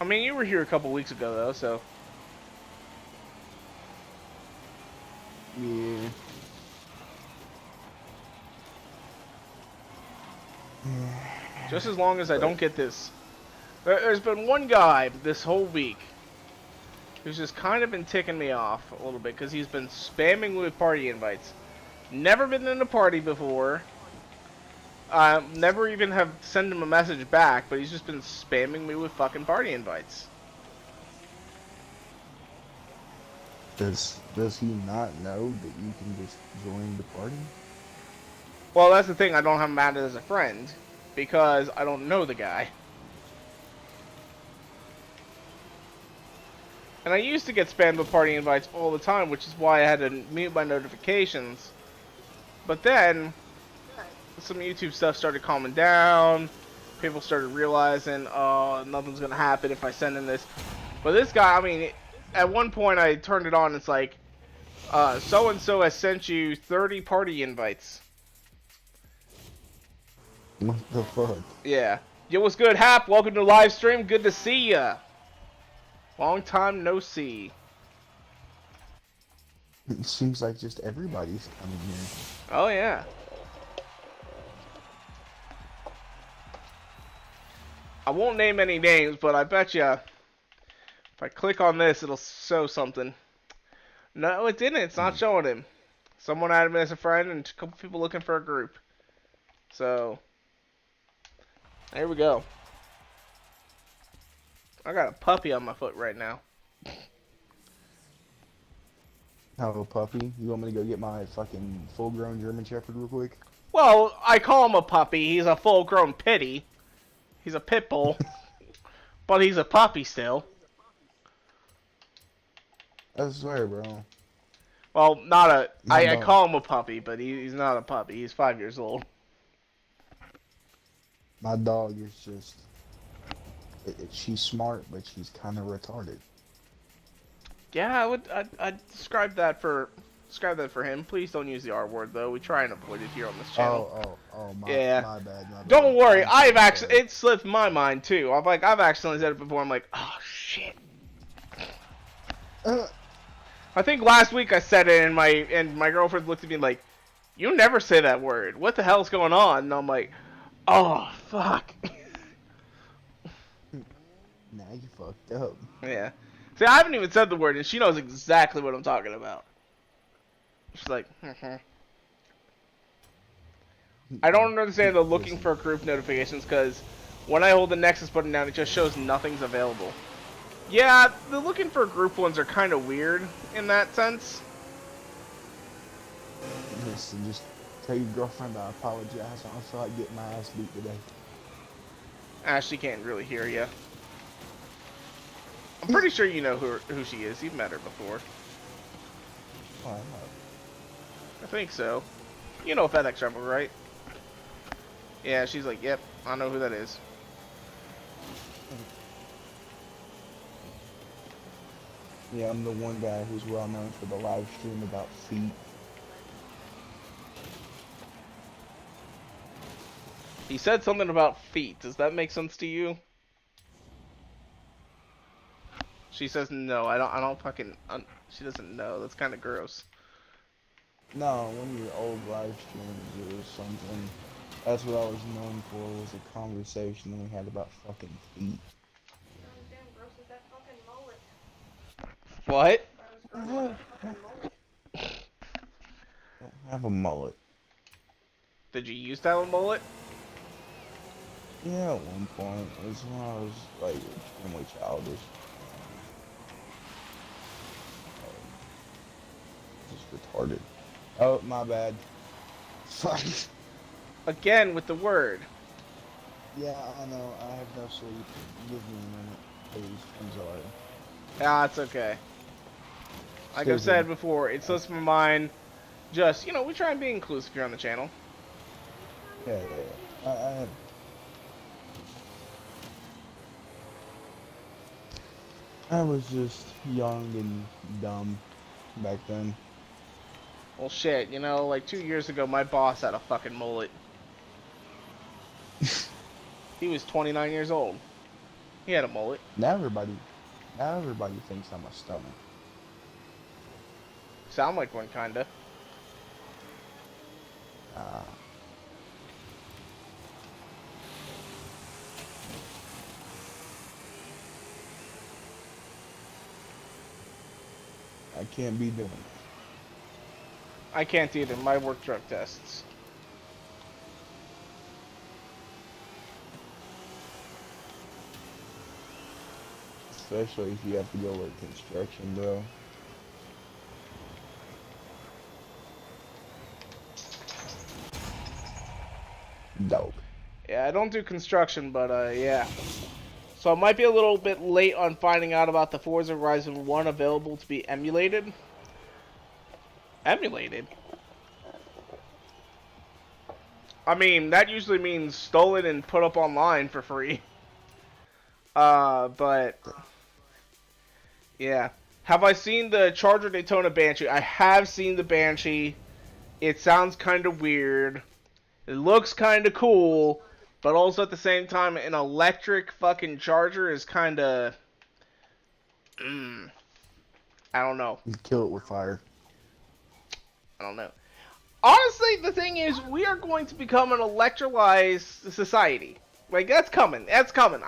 I mean, you were here a couple weeks ago, though, so... Yeah. Just as long as I don't get this. There's been one guy this whole week who's just kind of been ticking me off a little bit because he's been spamming me with party invites. Never been in a party before. Never even have sent him a message back, but he's just been spamming me with fucking party invites. Does he not know that you can just join the party? Well, that's the thing. I don't have him added as a friend because I don't know the guy. And I used to get spammed with party invites all the time, which is why I had to mute my notifications. But then, some YouTube stuff started calming down. People started realizing, oh, nothing's going to happen if I send in this. But this guy, I mean, at one point I turned it on, it's like, so-and-so has sent you 30 party invites. What the fuck? Yeah. Yo, what's good, Hap? Welcome to the live stream. Good to see ya. Long time no see. It seems like just everybody's coming here. Oh, yeah. I won't name any names, but I bet you if I click on this, it'll show something. No, it didn't. It's not showing him. Someone added me as a friend and a couple people looking for a group. So, there we go. I got a puppy on my foot right now. Hello, puppy. You want me to go get my fucking full-grown German Shepherd real quick? Well, I call him a puppy. He's a full-grown pitty. He's a pit bull. But he's a puppy still. I swear, bro. Well, not a... I No. call him a puppy, but he's not a puppy. He's 5 years old. My dog is just... she's smart, but she's kind of retarded. Yeah, I'd describe that for him. Please don't use the R word though. We try and avoid it here on this channel. My bad, my bad. Don't worry, it slipped my mind too. I've accidentally said it before. I'm like, oh shit. I think last week I said it, and my girlfriend looked at me like, you never say that word. What the hell's going on? And I'm like, oh fuck. Now you fucked up. Yeah. See, I haven't even said the word, and she knows exactly what I'm talking about. She's like, I don't understand the looking for group notifications, because when I hold the Nexus button down, it just shows nothing's available. Yeah, the looking for group ones are kind of weird in that sense. Listen, just tell your girlfriend I apologize. I don't feel like getting my ass beat today. Ashley can't really hear you. I'm pretty sure you know who she is. You've met her before. Oh, I think so. You know FedEx Rebel, right? Yeah, she's like, yep, I know who that is. yeah, I'm the one guy who's well known for the live stream about feet. He said something about feet. Does that make sense to you? She says no. I don't fucking. She doesn't know. That's kind of gross. No, one of your old live streams, it was something. That's what I was known for, was a conversation that we had about fucking feet. Damn gross is that fucking mullet. What? I don't have a mullet. Did you used to have a mullet? Yeah, at one point. It was when I was, like, extremely childish. Just retarded. Oh, my bad. Fuck. Again with the word. Yeah, I know. I have no sleep. Give me a minute, please. I'm sorry. Ah, it's okay. Like I've said before, it slips my mind. Just, you know, we try and be inclusive here on the channel. Yeah. I was just young and dumb back then. Well, shit, you know, like 2 years ago, my boss had a fucking mullet. He was 29 years old. He had a mullet. Now everybody thinks I'm a stunner. sound like one, kinda. I can't be doing it. I can't either. My work drug tests. Especially if you have to go work construction, bro. Dope. Yeah, I don't do construction, but yeah. So I might be a little bit late on finding out about the Forza Horizon 1 available to be emulated. Emulated? I mean, that usually means stolen and put up online for free. But yeah. Have I seen the Charger Daytona Banshee? I have seen the Banshee. It sounds kind of weird. It looks kind of cool, but also at the same time, an electric fucking Charger is kind of... I don't know. You kill it with fire. I don't know. Honestly, the thing is, we are going to become an electrolyzed society. Like, that's coming. That's coming.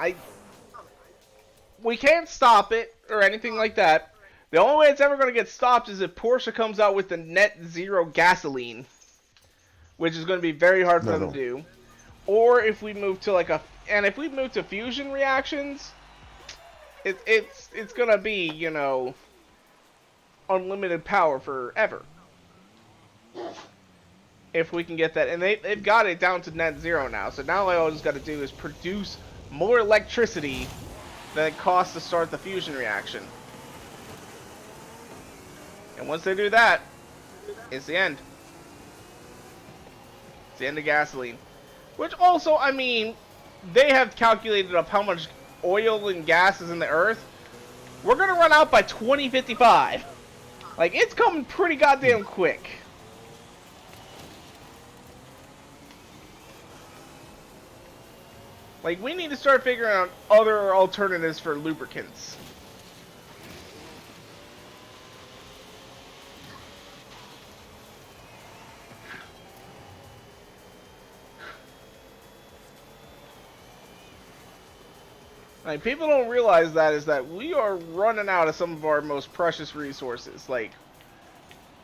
We can't stop it or anything like that. The only way it's ever going to get stopped is if Porsche comes out with the net zero gasoline, which is going to be very hard for them to do. Or if we move to if we move to fusion reactions, it's going to be, you know, unlimited power forever. If we can get that, and they've got it down to net zero now. So now all I just got to do is produce more electricity than it costs to start the fusion reaction. And once they do that, it's the end. It's the end of gasoline. Which also, I mean, they have calculated up how much oil and gas is in the earth. We're gonna run out by 2055. Like, it's coming pretty goddamn quick. Like, we need to start figuring out other alternatives for lubricants. Like, people don't realize that we are running out of some of our most precious resources, like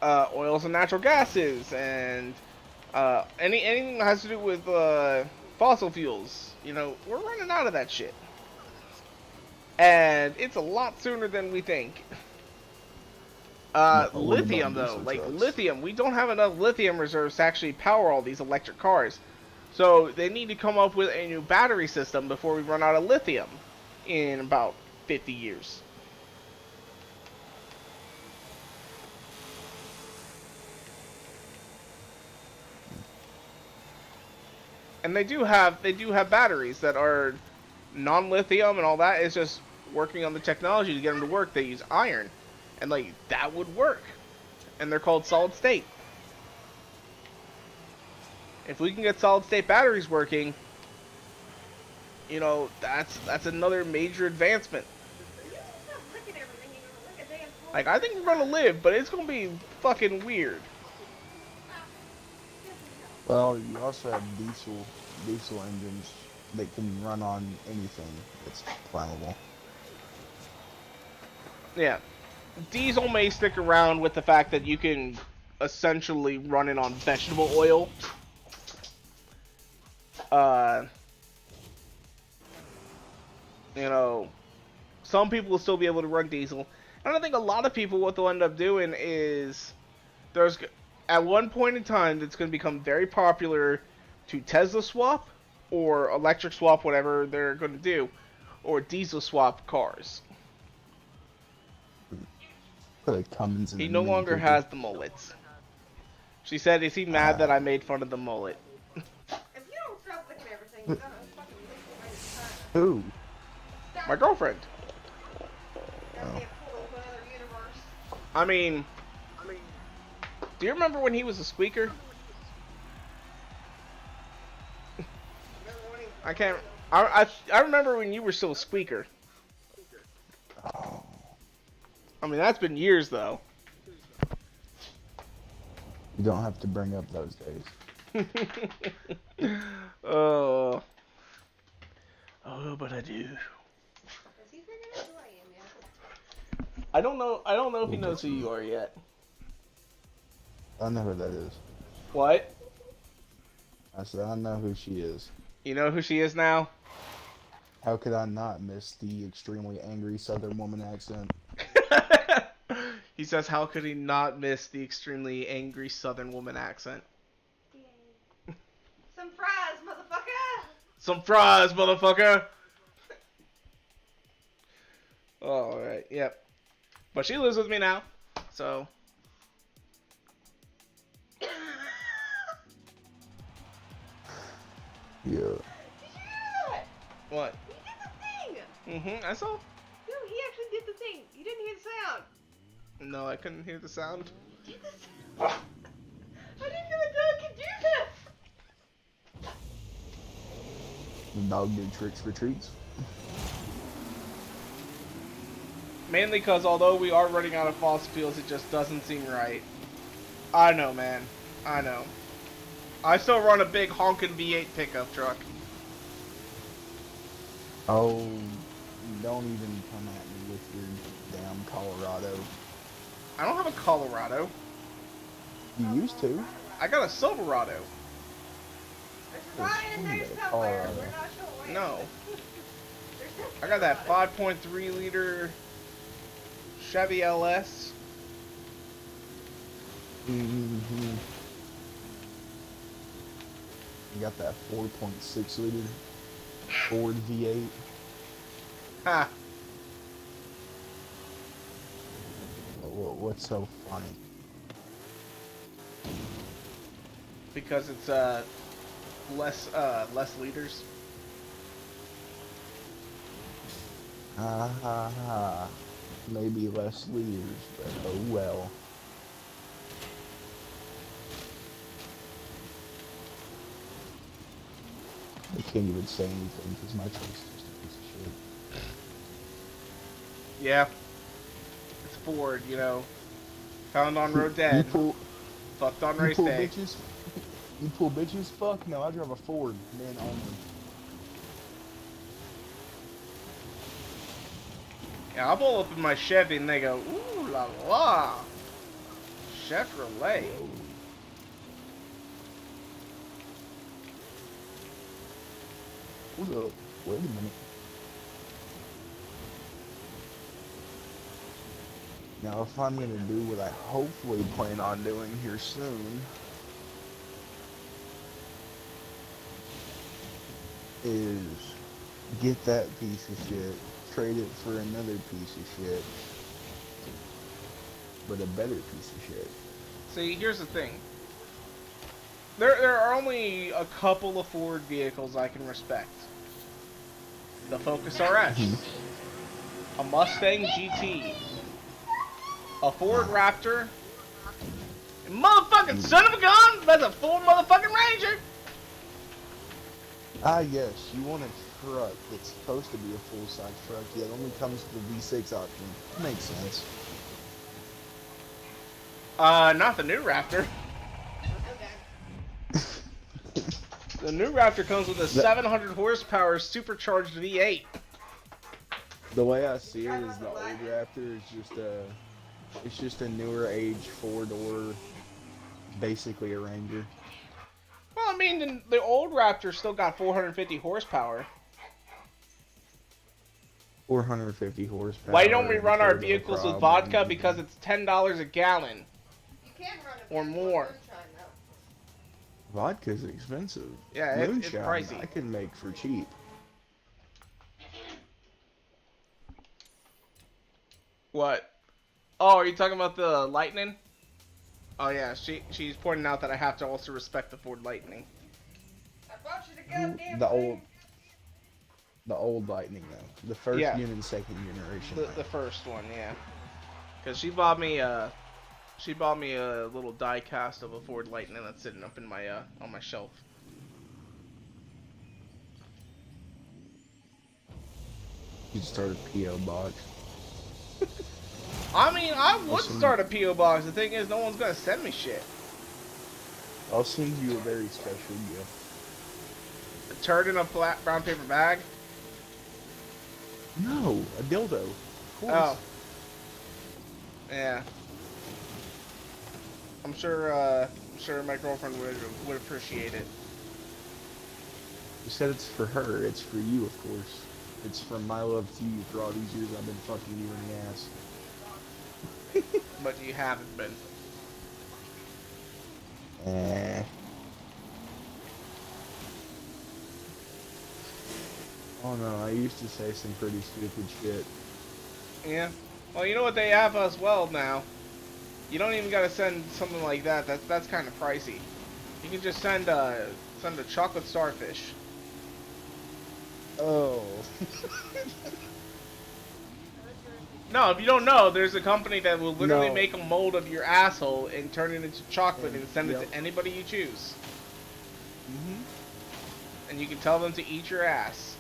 oils and natural gases, and anything that has to do with fossil fuels. You know, we're running out of that shit, and it's a lot sooner than we think. Lithium, though, like lithium, we don't have enough lithium reserves to actually power all these electric cars. So they need to come up with a new battery system before we run out of lithium in about 50 years. And they do have batteries that are non-lithium and all that. It's just working on the technology to get them to work. They use iron, and like that would work. And they're called solid state. If we can get solid state batteries working, you know, that's another major advancement. Like, I think we're gonna live, but it's gonna be fucking weird. Well, you also have diesel engines that can run on anything that's flammable. Yeah. Diesel may stick around with the fact that you can essentially run it on vegetable oil. You know, some people will still be able to run diesel. And I think a lot of people, what they'll end up doing is, at one point in time, it's going to become very popular to Tesla swap, or electric swap, whatever they're going to do, or diesel swap cars. He no longer has the mullets. She said, is he mad that I made fun of the mullet? If you don't stop licking everything, you're gonna fucking lick the Who? My girlfriend. oh. I mean, do you remember when he was a squeaker? I can't. I remember when you were still a squeaker. Oh. I mean, that's been years though. You don't have to bring up those days. Oh, but I do. Has he figured out who I am yet? I don't know if he knows who you are yet. I know who that is. What? I said, I know who she is. You know who she is now? How could I not miss the extremely angry Southern woman accent? He says, how could he not miss the extremely angry Southern woman accent? Yay. Some fries, motherfucker! Some fries, motherfucker! Alright, yep. But she lives with me now, so... Yeah. Did you hear that? What? He did the thing! I saw. No, he actually did the thing. You didn't hear the sound. No, I couldn't hear the sound. He did the sound. I didn't know a dog could do this. The dog do tricks for treats. Mainly because although we are running out of fossil fuels, it just doesn't seem right. I know, man. I know. I still run a big honkin' V8 pickup truck. Oh, don't even come at me with your damn Colorado. I don't have a Colorado. You used to. I got a Silverado. There's Ryan in there somewhere. Colorado. We're not sure where. No. There's I got that 5.3 liter Chevy LS. Mm-hmm. You got that 4.6 liter Ford V8. Ha! What's so funny? Because it's less liters. Ha ha ha. Maybe less liters, but oh well. I can't even say anything because my choice is just a piece of shit. Yeah. It's Ford, you know. Found on road dead. Fucked on race pull day. bitches? You pull bitches? Fuck no, I drive a Ford, men only. Yeah, I'll pull up in my Chevy and they go, ooh la la. Chevrolet. Hold up. Wait a minute. Now, if I'm gonna do what I hopefully plan on doing here soon, is get that piece of shit, trade it for another piece of shit, but a better piece of shit. See, here's the thing. There are only a couple of Ford vehicles I can respect. The Focus RS, a Mustang GT, a Ford Raptor, and motherfucking son of a gun, that's a Ford motherfucking Ranger. Ah, yes, you want a truck that's supposed to be a full-size truck, yet only comes with the V6 option. Makes sense. Not the new Raptor. The new Raptor comes with a 700 horsepower supercharged V8. The way I see it is the old Raptor is just a newer age 4-door, basically a Ranger. Well, I mean, the old Raptor still got 450 horsepower. 450 horsepower. Why don't we run our and vehicles with problem. vodka? Because it's $10 a gallon. You can run a Or more. moonshine, though. Vodka's expensive. Yeah, it's Moonshine, pricey. I can make for cheap. What? Oh, are you talking about the Lightning? Oh yeah, she's pointing out that I have to also respect the Ford Lightning. I brought you the goddamn The thing. old Lightning though. The first Yeah. and second generation. The first one, yeah. Cause she bought me a little die cast of a Ford Lightning that's sitting up in my on my shelf. You start a PO box. I mean, I would Listen. start a PO box. The thing is, no one's gonna send me shit. I'll send you a very special gift. A turd in a flat brown paper bag? No, a dildo. Of course. Oh. Yeah. I'm sure my girlfriend would appreciate it. You said it's for her. It's for you, of course. It's from my love to you for all these years I've been fucking you in the ass. But you haven't been. Oh no, I used to say some pretty stupid shit. Yeah. Well, you know what they have as well now? You don't even gotta send something like that. That's kind of pricey. You can just send a chocolate starfish. Oh. No, if you don't know, there's a company that will literally No. make a mold of your asshole and turn it into chocolate and send it Yep. to anybody you choose. Mhm. And you can tell them to eat your ass.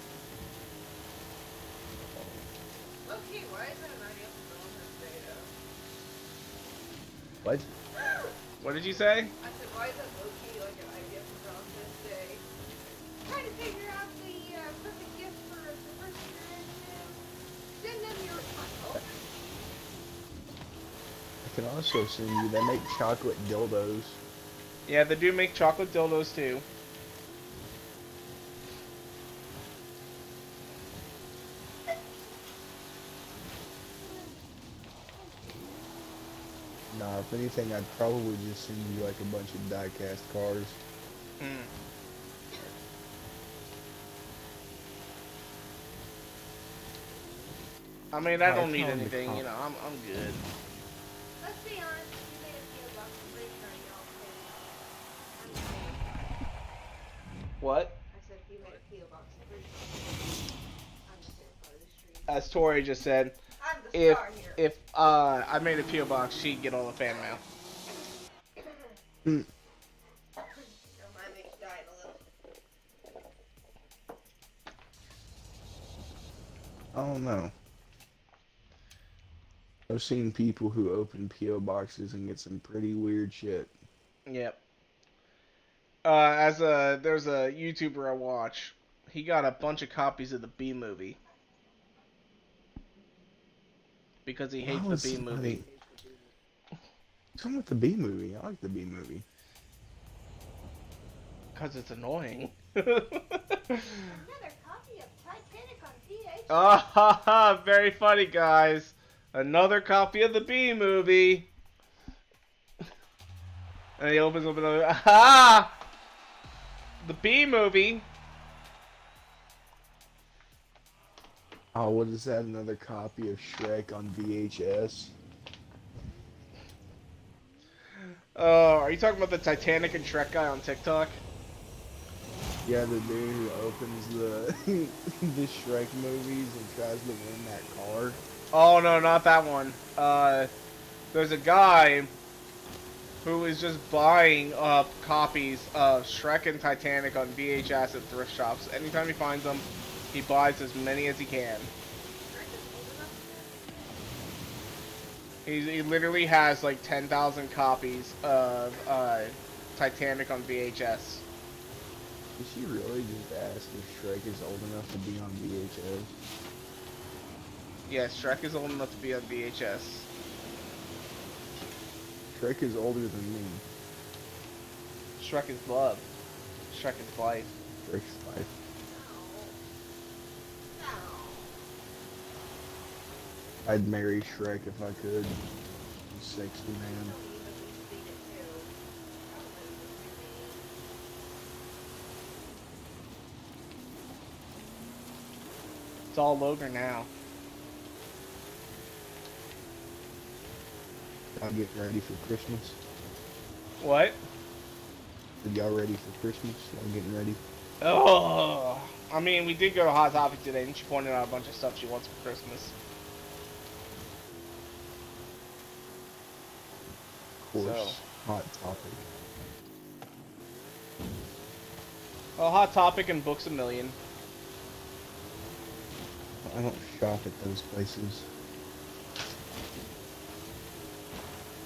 Okay, why is that an idea for Valentine's Day, though? What? What did you say? I said, why is that low-key like an idea for Valentine's Day? Trying to figure out the perfect gift for the person you're into. Send them your oh. I can also send you. They make chocolate dildos. Yeah, they do make chocolate dildos too. Nah, if anything, I'd probably just send you like a bunch of die-cast cars. Hmm. I mean, I don't need anything, you know. I'm good. Let's be honest, if you made a PO box, I'm pretty sure y'all pay. What? I said if you made a PO box, I'm pretty sure I'm the favorite part of the street. As Tori just said, I'm the if star here. I made a PO box, she'd get all the fan mail. Hmm. Don't mind me dying a little. I don't know. I've seen people who open P.O. boxes and get some pretty weird shit. Yep. There's a YouTuber I watch. He got a bunch of copies of the B movie because he hates the B movie. What's wrong with the B movie? I like the B movie. Because it's annoying. Another copy of Titanic on VHS. Ah ha ha! Very funny, guys. Another copy of the B movie. And he opens up another. Aha! The B movie. Oh, what is that? Another copy of Shrek on VHS? Are you talking about the Titanic and Shrek guy on TikTok? Yeah, the dude who opens the the Shrek movies and tries to win that car. Oh no, not that one. There's a guy who is just buying up copies of Shrek and Titanic on VHS at thrift shops. Anytime he finds them, he buys as many as he can. He literally has like 10,000 copies of Titanic on VHS. Did she really just ask if Shrek is old enough to be on VHS? Yes, Shrek is old enough to be on VHS. Shrek is older than me. Shrek is love. Shrek is life. Shrek's life. I'd marry Shrek if I could. He's a sexy man. It's all Logan now. Y'all getting ready for Christmas? What? Are y'all ready for Christmas? Y'all getting ready? Oh, I mean, we did go to Hot Topic today, and she pointed out a bunch of stuff she wants for Christmas. Of course. Hot Topic. Well, Hot Topic and Books A Million. I don't shop at those places.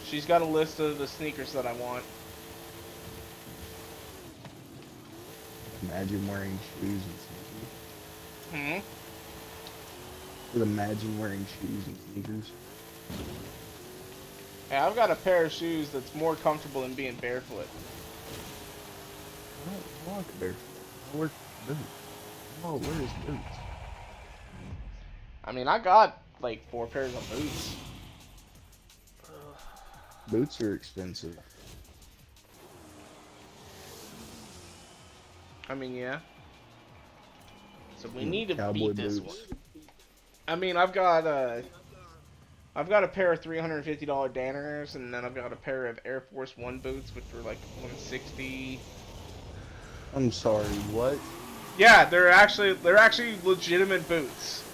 She's got a list of the sneakers that I want. Imagine wearing shoes and sneakers. Imagine wearing shoes and sneakers. Hey, I've got a pair of shoes that's more comfortable than being barefoot. I like barefoot. I wear boots. Oh, where is boots? I mean, I got like 4 pairs of boots. Boots are expensive. I mean, yeah. So we need to Cowboy beat this boots. one. I mean, I've got a pair of $350 Danners, and then I've got a pair of Air Force One boots, which were like $160. I'm sorry, what? Yeah, they're actually legitimate boots.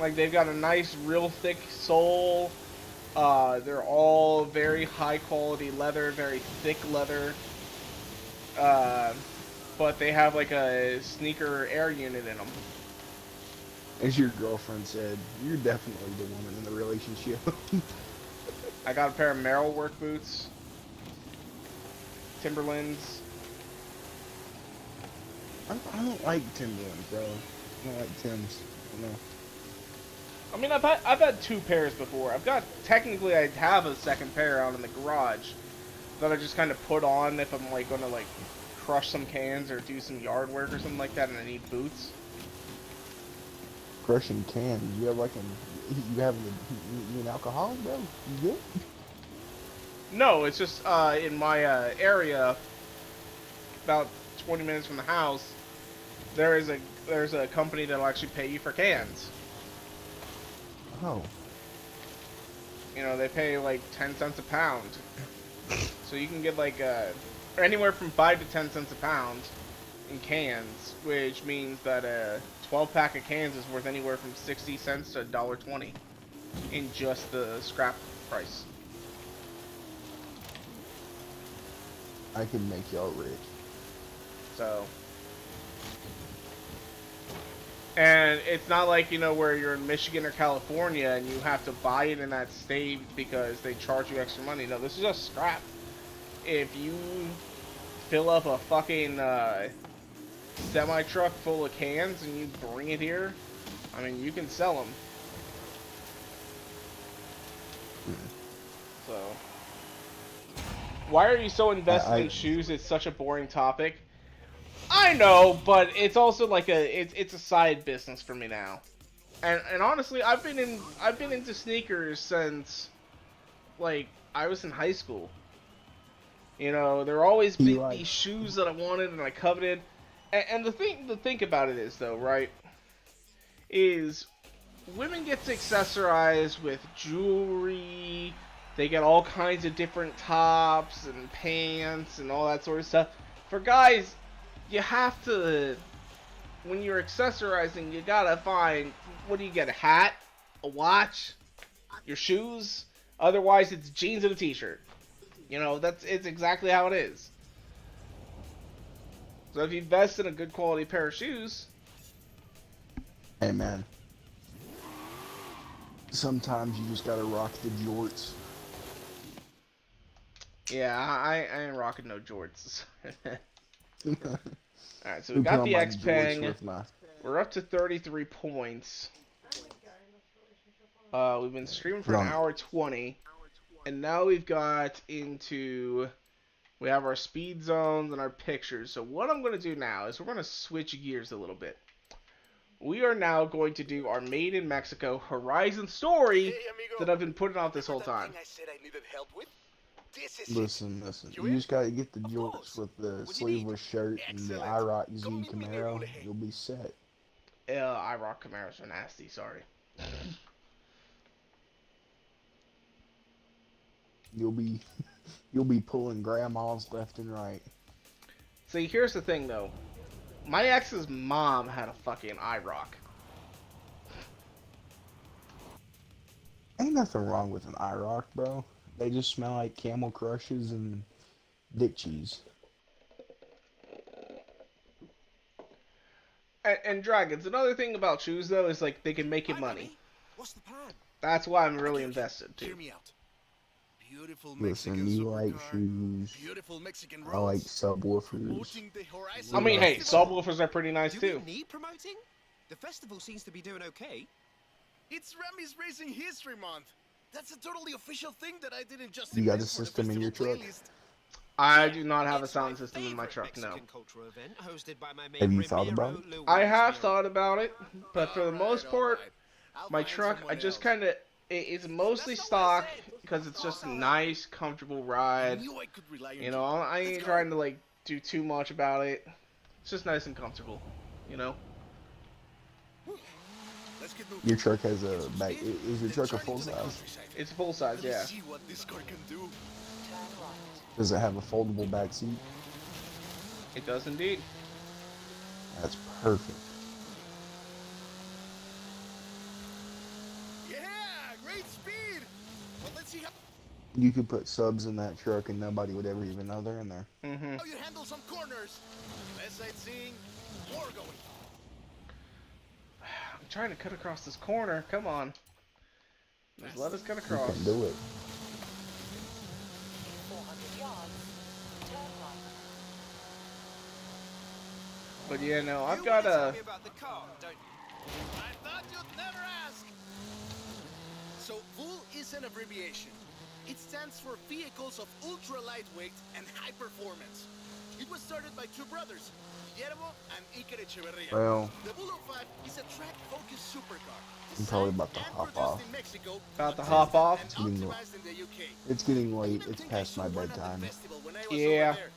Like, they've got a nice, real thick sole. They're all very high quality leather, very thick leather. But they have like a sneaker air unit in them. As your girlfriend said, you're definitely the woman in the relationship. I got a pair of Merrill work boots. Timberlands. I don't like Timberlands, bro. I don't like Timbs. I don't know. I mean, I've had 2 pairs before. Technically I have a second pair out in the garage that I just kind of put on if I'm like gonna like crush some cans or do some yard work or something like that, and I need boots. Crushing cans. You have you an alcoholic, bro? You good? No, it's just in my area, about 20 minutes from the house, there's a company that'll actually pay you for cans. Oh. You know, they pay like 10 cents a pound. So you can get like anywhere from 5 to 10 cents a pound in cans, which means that a 12-pack of cans is worth anywhere from 60 cents to $1.20 in just the scrap price. I can make y'all rich. So, and it's not like, you know, where you're in Michigan or California and you have to buy it in that state because they charge you extra money. No, this is just scrap. If you fill up a fucking semi-truck full of cans and you bring it here, I mean, you can sell them. So, why are you so invested in shoes? It's such a boring topic. I know, but it's also like it's a side business for me now. And honestly, I've been into sneakers since like I was in high school. You know, there always been these shoes that I wanted and I coveted. And the thing to think about it is though, right? Is women get to accessorize with jewelry. They get all kinds of different tops and pants and all that sort of stuff. For guys, you have to, when you're accessorizing, you gotta find, what do you get, a hat, a watch, your shoes? Otherwise, it's jeans and a t-shirt. You know, it's exactly how it is. So if you invest in a good quality pair of shoes... Hey, man. Sometimes you just gotta rock the jorts. Yeah, I ain't rocking no jorts. Alright, so we got the X-Peng. We're up to 33 points. We've been streaming for an hour 20. And now we've got into... We have our speed zones and our pictures. So what I'm going to do now is we're going to switch gears a little bit. We are now going to do our Made in Mexico Horizon story that I've been putting off this whole time. Listen. You just gotta get the jorts with the sleeveless shirt and the IROC Z Camaro. You'll be set. IROC Camaros are nasty, sorry. You'll be pulling grandmas left and right. See, here's the thing though. My ex's mom had a fucking IROC. Ain't nothing wrong with an IROC, bro. They just smell like Camel Crushes and dick cheese. And Dragons, another thing about shoes though is like they can make you money. What's the plan? That's why I'm really invested too. Hear me out. Beautiful Listen, Mexican you like supercar, shoes. beautiful Mexican I like roads, subwoofers. promoting the Horizon I mean, hey, Festival. subwoofers are pretty nice Do too. we need promoting? The festival seems to be doing okay. It's Remy's Racing History Month. That's a totally official thing that I didn't just You got invent a for the system in your festival truck? playlist. I do not have a It's sound my system in my favorite truck, no. Mexican cultural event hosted by my mate Have you thought about Ramiro it? Luis I have Miro. thought about it, but for the most part, Alright. I'll my find truck, I someone just else. kind of, it's mostly That's not what I stock said. because it's just a Oh. nice, comfortable I ride. knew I could rely on You know, I Let's ain't go. trying to like do too much about it. It's just nice and comfortable, you know. Let's get moving. Your truck has a Get some back. speed, Is your then truck a turn full into the size? countryside. It's full size, Let me yeah. see what this car can do. Does it have a foldable back seat? It does indeed. That's perfect. Yeah, great speed. Well, let's see how You could put subs in that truck and nobody would ever even know they're in there. Mm-hmm. you handle some corners. Less sightseeing, more going. I'm trying to cut across this corner. Come on. Just let us cut You across. can do it. 400 yards, turn right. But yeah, no, I've You got wanna tell a. me about the car, don't you? I thought you'd never ask. So, VUL is an abbreviation. It stands for Vehicles of Ultra Lightweight and High Performance. It was started by two brothers, Guillermo and Iker Echeverria. Well, The VUL 05 is a track-focused supercar. I'm probably designed about to and hop produced off. in Mexico, About to but hop tested off? and Getting low. optimized in the UK. It's getting I late. even It's think I past saw my one at the bedtime. festival when I was Yeah. over there.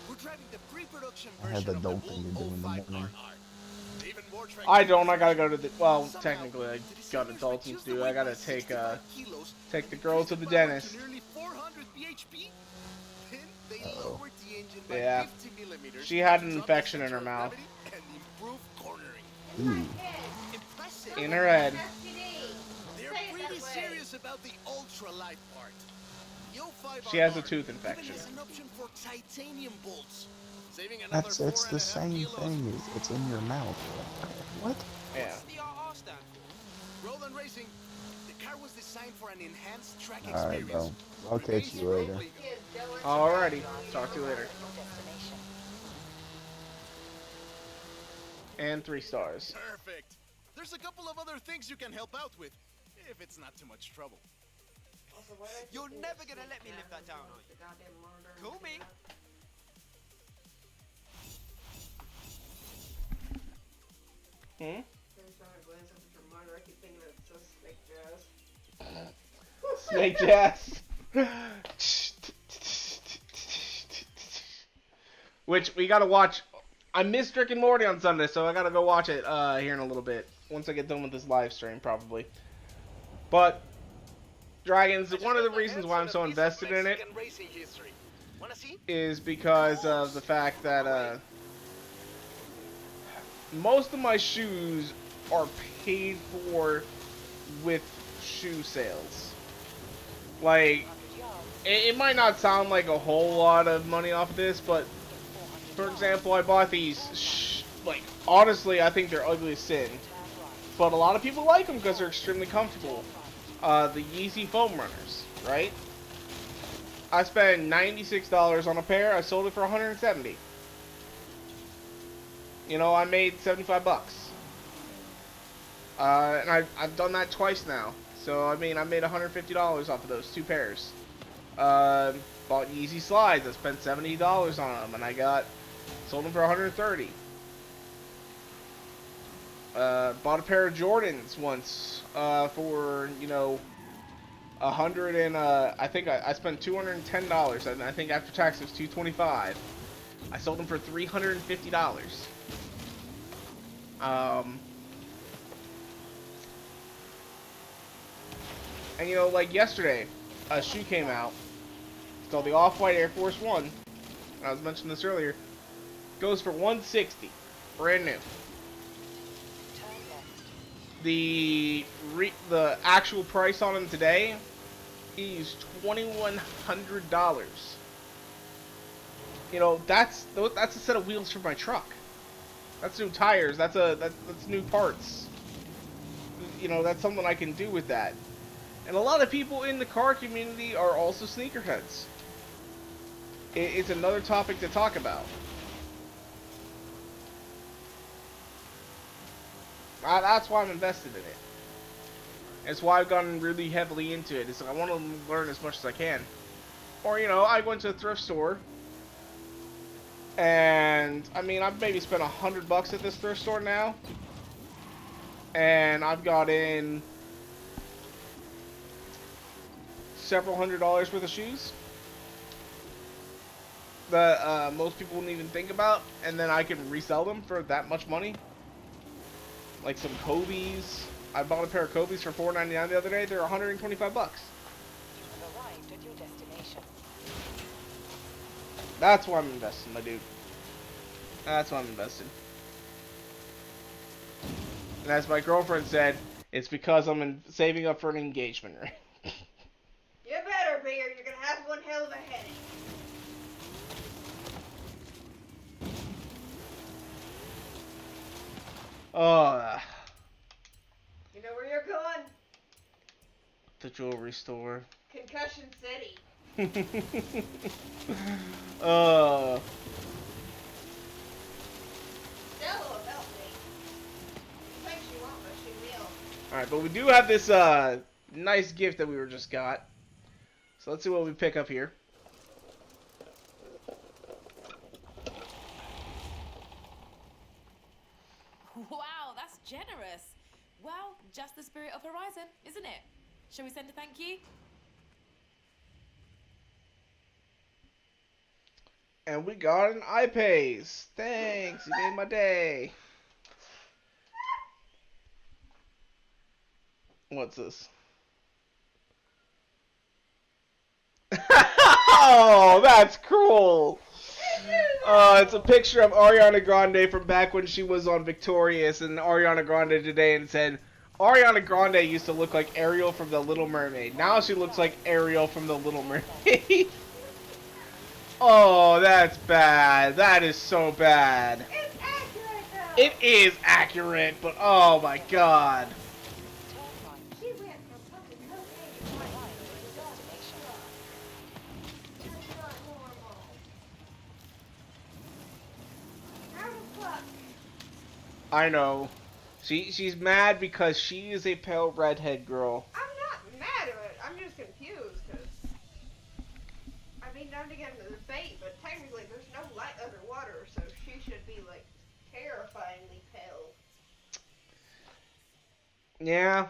We're driving the pre-production I have version of the adulting to do VUL in the 05 morning. RR. Even more track I don't. I features. gotta go to the. Well, Somehow, technically, I the got designers adulting to reduced do. the I weight gotta by take 65 kilos take the and girl increased to the power dentist. nearly 400 bhp. Then they Uh-oh. lowered the engine by Yeah. 50 millimeters. She had to an drop the infection in her center of mouth. gravity and improve cornering. In my Ooh. head. Impressive. In her head. STD. They're Say it pretty that way. serious about the ultralight part. The 05 She has a RR tooth even infection. has an option for titanium bolts, saving another That's it's the 4.5 same kilos. thing. It's in your mouth. What? Yeah. What's the RR stand for? Road and racing. The car was designed for an enhanced track All right, experience. bro. I'll catch you later. Kids, Dylan. Alrighty. Talk to you later. Your destination. And 3 stars. Perfect. There's a couple of other things you can help out with, if it's not too much trouble. Also, what did I You're do? never gonna let me live that down, are you? The goddamn monitor. Call me. Hmm. Every time I glance up at your monitor, I keep thinking it's just snake jazz. Snake jazz. Which we gotta watch. I missed Rick and Morty on Sunday, so I gotta go watch it here in a little bit. Once I get done with this live stream, probably. But Dragons, one of the reasons why I'm so invested in it is because of the fact that most of my shoes are paid for with shoe sales. Like, it might not sound like a whole lot of money off of this, but for example, I bought these, like, honestly, I think they're ugly as sin. But a lot of people like them because they're extremely comfortable. The Yeezy foam runners, right? I spent $96 on a pair. I sold it for $170. You know, I made 75 bucks. And I've done that twice now. So, I mean, I made $150 off of those 2 pairs. Bought Yeezy slides. I spent $70 on them, and I sold them for $130. Bought a pair of Jordans once for, you know, $100 and I think I spent $210, and I think after tax it was $225. I sold them for $350. And you know, like yesterday, a shoe came out. It's called the Off-White Air Force One. I was mentioning this earlier. Goes for $160, brand new. The actual price on them today is $2,100. You know, that's a set of wheels for my truck. That's new tires. That's new parts. You know, that's something I can do with that. And a lot of people in the car community are also sneakerheads. It's another topic to talk about. That's why I'm invested in it. That's why I've gotten really heavily into it. It's like I want to learn as much as I can. Or, you know, I went to a thrift store. And, I mean, I've maybe spent $100 at this thrift store now. And I've got in several $100s worth of shoes that most people wouldn't even think about, and then I can resell them for that much money. Like some Kobe's. I bought a pair of Kobe's for $4.99 the other day. They're $125. You have arrived at your destination. That's why I'm investing, my dude. That's why I'm investing. And as my girlfriend said, it's because I'm saving up for an engagement ring. You better be, or you're gonna have one hell of a headache. Oh, You know where you're going? the jewelry store. Concussion City. uh, Stella will help me. She thinks she won't, but she will. Alright, but we do have this nice gift that we were just got. So let's see what we pick up here. Wow, that's generous. Well, just the spirit of Horizon, isn't it? Shall we send a thank you? And we got an iPace. Thanks, you made my day. What's this? Oh, that's cool. It's a picture of Ariana Grande from back when she was on Victorious, and Ariana Grande today, and said, Ariana Grande used to look like Ariel from The Little Mermaid. Now she looks like Ariel from The Little Mermaid. Oh, that's bad. That is so bad. It's accurate, though. It is accurate, but oh my god. Turn right. She went from fucking cocaine to You white. arrived at your destination. That's not normal. How the fuck? I know. She's mad because she is a pale redhead girl. I'm not mad at it. I'm just confused because I mean, not to get into the debate, but technically there's no light underwater, so she should be like terrifyingly pale. Yeah.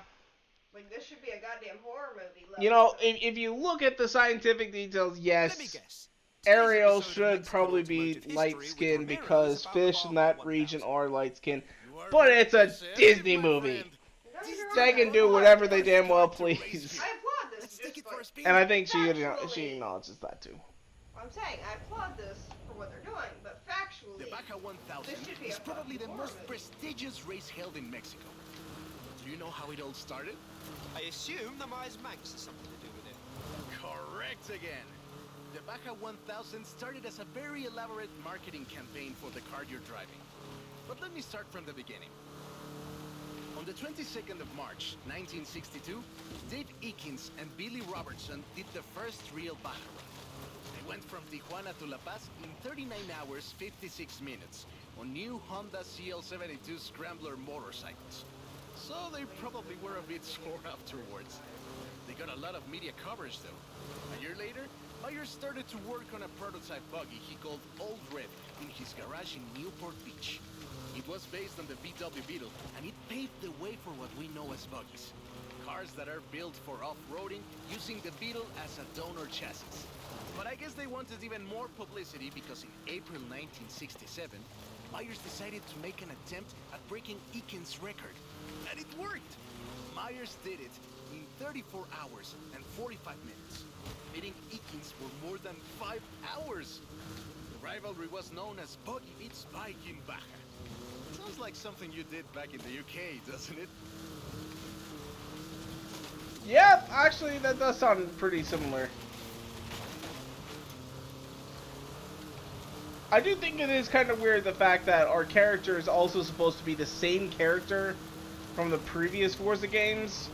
Like this should be a goddamn horror movie. Level. You know, if you look at the scientific details, Let me yes, guess. Ariel Today's episode of should Mexico probably be Automotive History light with skinned Romero because is about fish the in that Volvo region 1000. are light skinned. You are But it's a represented, Disney my movie. friend. Don't get me wrong, They can I do applaud whatever this. they damn well I please. applaud this. Let's take Just it for a like, spin. And I think she Factually. acknowledges that too. I'm saying I applaud this for what they're doing, but factually, The Baja 1000 This should be is a probably the fucking most horror movie. prestigious race held in Mexico. Do you know how it all started? I assume the Myers Manx has something to do with it. Correct again. The Baja 1000 started as a very elaborate marketing campaign for the car you're driving. But let me start from the beginning. On the 22nd of March, 1962, Dave Eakins and Billy Robertson did the first real Baja run. They went from Tijuana to La Paz in 39 hours, 56 minutes on new Honda CL72 Scrambler motorcycles. So they probably were a bit sore afterwards. They got a lot of media coverage though. A year later, Myers started to work on a prototype buggy he called Old Red in his garage in Newport Beach. It was based on the VW Beetle, and it paved the way for what we know as buggies. Cars that are built for off-roading using the Beetle as a donor chassis. But I guess they wanted even more publicity because in April 1967, Myers decided to make an attempt at breaking Eakins' record. And it worked! Myers did it in 34 hours and 45 minutes, beating Eakins for more than 5 hours. The rivalry was known as Buggy Beats Bike in Baja. Sounds like something you did back in the UK, doesn't it? Yep, actually that does sound pretty similar. I do think it is kind of weird the fact that our character is also supposed to be the same character from the previous Forza games.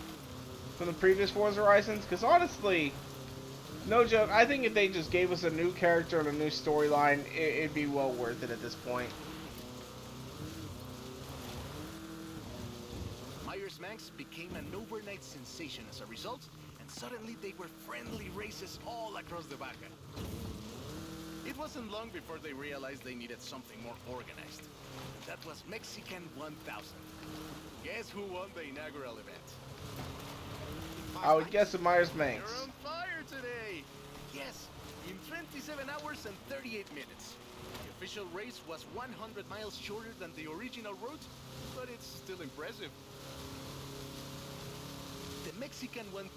from the previous Forza Horizons. Because honestly, no joke, I think if they just gave us a new character and a new storyline, it'd be well worth it at this point. Myers-Manx became an overnight sensation as a result, and suddenly they were friendly races all across the Baja. It wasn't long before they realized they needed something more organized. And that was Mexican 1000. Guess who won the inaugural event? I would guess a Myers-Manx. You're on fire today! Yes, in 27 hours and 38 minutes. The official race was 100 miles shorter than the original route, but it's still impressive. The Mexican 1000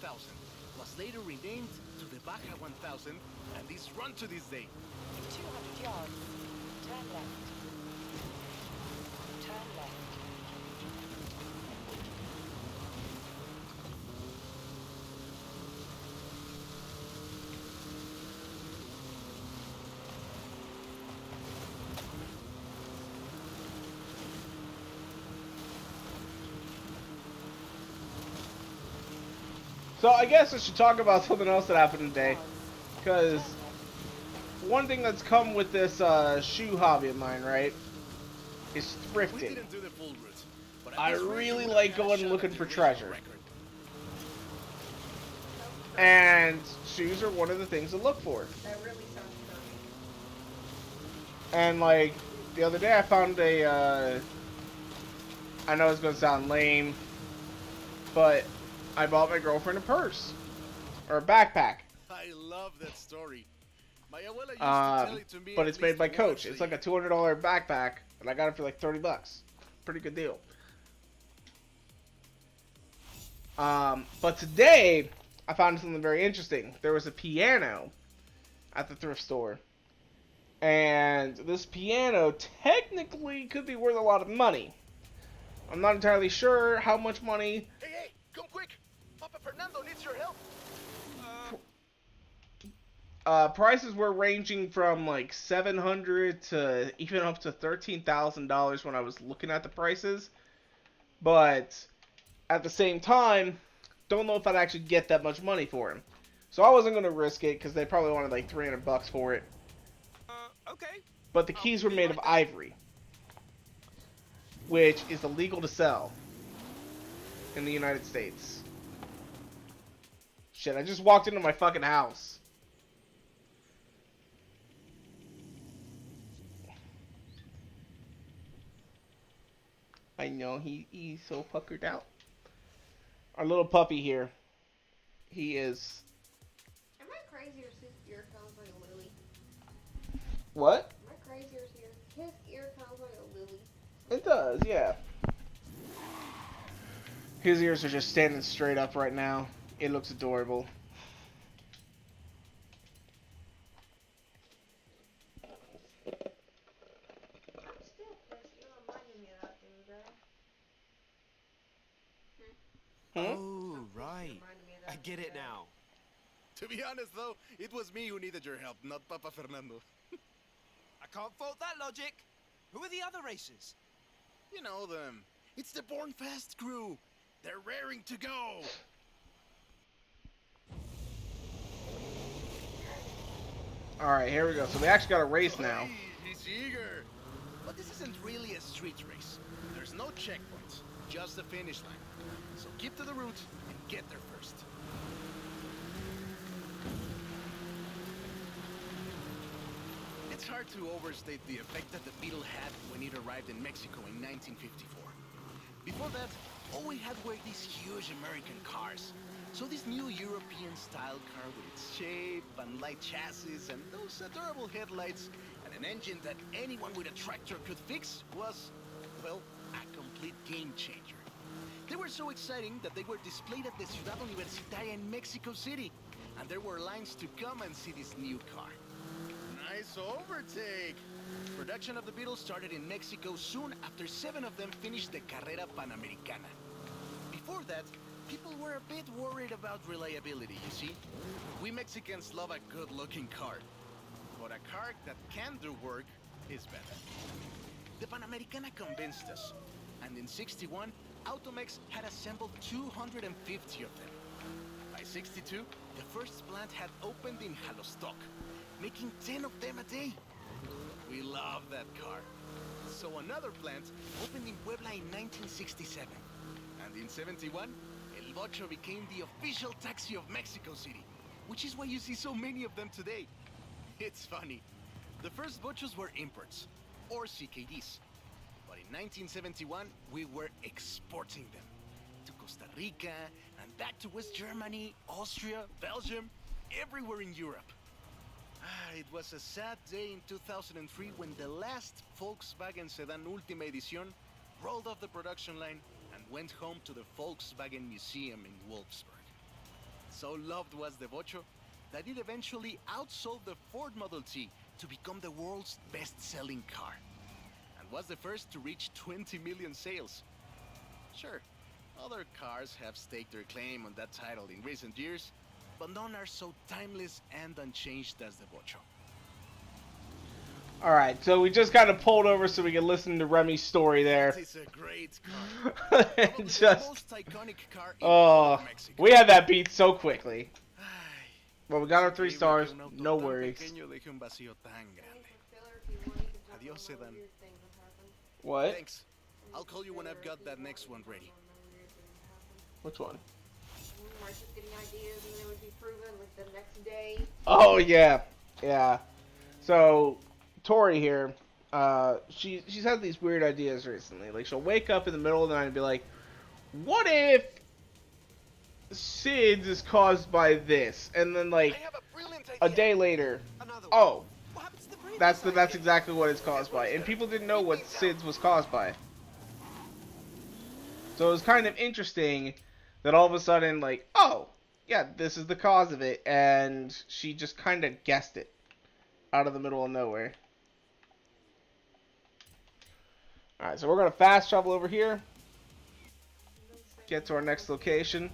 was later renamed to the Baja 1000 and is run to this day. In 200 yards, turn left. Turn left. So I guess I should talk about something else that happened today, because one thing that's come with this shoe hobby of mine, right, is We thrifting. didn't do the full route, but at I this rate, really we like had a going shot looking at for the treasure. record. And shoes are one of the things to look for. That really sounds dirty. And like the other day I found a I know it's gonna sound lame, but I bought my girlfriend a purse. Or a backpack. I love that story. My abuela used to tell it to me But at it's made least by once Coach. a It's like a year. $200 backpack, and I got it for like $30. Pretty good deal. But today, I found something very interesting. There was a piano at the thrift store. And this piano technically could be worth a lot of money. I'm not entirely sure how much money. Hey, hey, come quick! Papa Fernando needs your help. Prices were ranging from like $700 to even up to $13,000 when I was looking at the prices. But at the same time, don't know if I'd actually get that much money for him. So I wasn't going to risk it because they probably wanted like $300 for it. Okay. But the keys were made of ivory, which is illegal to sell in the United States. Shit, I just walked into my fucking house. I know, he's so puckered out. Our little puppy here, he is... Am I crazy or his ear sounds like a lily? What? Am I crazy or his ear sounds like a lily? It does, yeah. His ears are just standing straight up right now. It looks adorable. I'm still pissed. You reminded me of that the other day. Oh, right. Reminded me of that I get the it other day. now. To be honest, though, it was me who needed your help, not Papa Fernando. I can't fault that logic. Who are the other racers? You know them. It's the Born Fast crew. They're raring to go. Alright, here we go. So we actually got a race now. Hey, he's eager. But this isn't really a street race. There's no checkpoints, just the finish line. So keep to the route and get there first. It's hard to overstate the effect that the Beetle had when it arrived in Mexico in 1954. Before that, all we had were these huge American cars. So this new European-style car with its shape and light chassis and those adorable headlights and an engine that anyone with a tractor could fix was, well, a complete game changer. They were so exciting that they were displayed at the Ciudad Universitaria in Mexico City, and there were lines to come and see this new car. Nice overtake! Production of the Beetle started in Mexico soon after 7 of them finished the Carrera Panamericana. Before that, people were a bit worried about reliability, you see? We Mexicans love a good-looking car, but a car that can do work is better. The Panamericana convinced us, and in '61, Automex had assembled 250 of them. By 62, the first plant had opened in Halostok, making 10 of them a day. We love that car. So another plant opened in Puebla in 1967. And in 71, El Bocho became the official taxi of Mexico City, which is why you see so many of them today. It's funny. The first Bochos were imports, or CKDs. But in 1971, we were exporting them to Costa Rica and back to West Germany, Austria, Belgium, everywhere in Europe. It was a sad day in 2003 when the last Volkswagen sedan Ultima Edición rolled off the production line and went home to the Volkswagen Museum in Wolfsburg. So loved was the Bocho that it eventually outsold the Ford Model T to become the world's best-selling car, and was the first to reach 20 million sales. Sure, other cars have staked their claim on that title in recent years, but none are so timeless and unchanged as the Bocho. Alright, so we just kind of pulled over so we can listen to Remy's story there. It is a great car. Probably the most iconic car in all of Mexico. We had that beat so quickly. Well, we got our 3 stars, no worries. Adios, sedan. What? Thanks. I'll call you when I've got that next one ready. Which one? Mark just getting ideas and they would be proven like the next day. Oh yeah, yeah. So Tori here, she's had these weird ideas recently. Like she'll wake up in the middle of the night and be like, "What if SIDS is caused by this?" And then like a day later, oh, that's exactly what it's caused by. And people didn't know what SIDS was caused by. So it was kind of interesting that all of a sudden, like, oh, yeah, this is the cause of it, and she just kind of guessed it out of the middle of nowhere. Alright, so we're going to fast travel over here, get to our next location.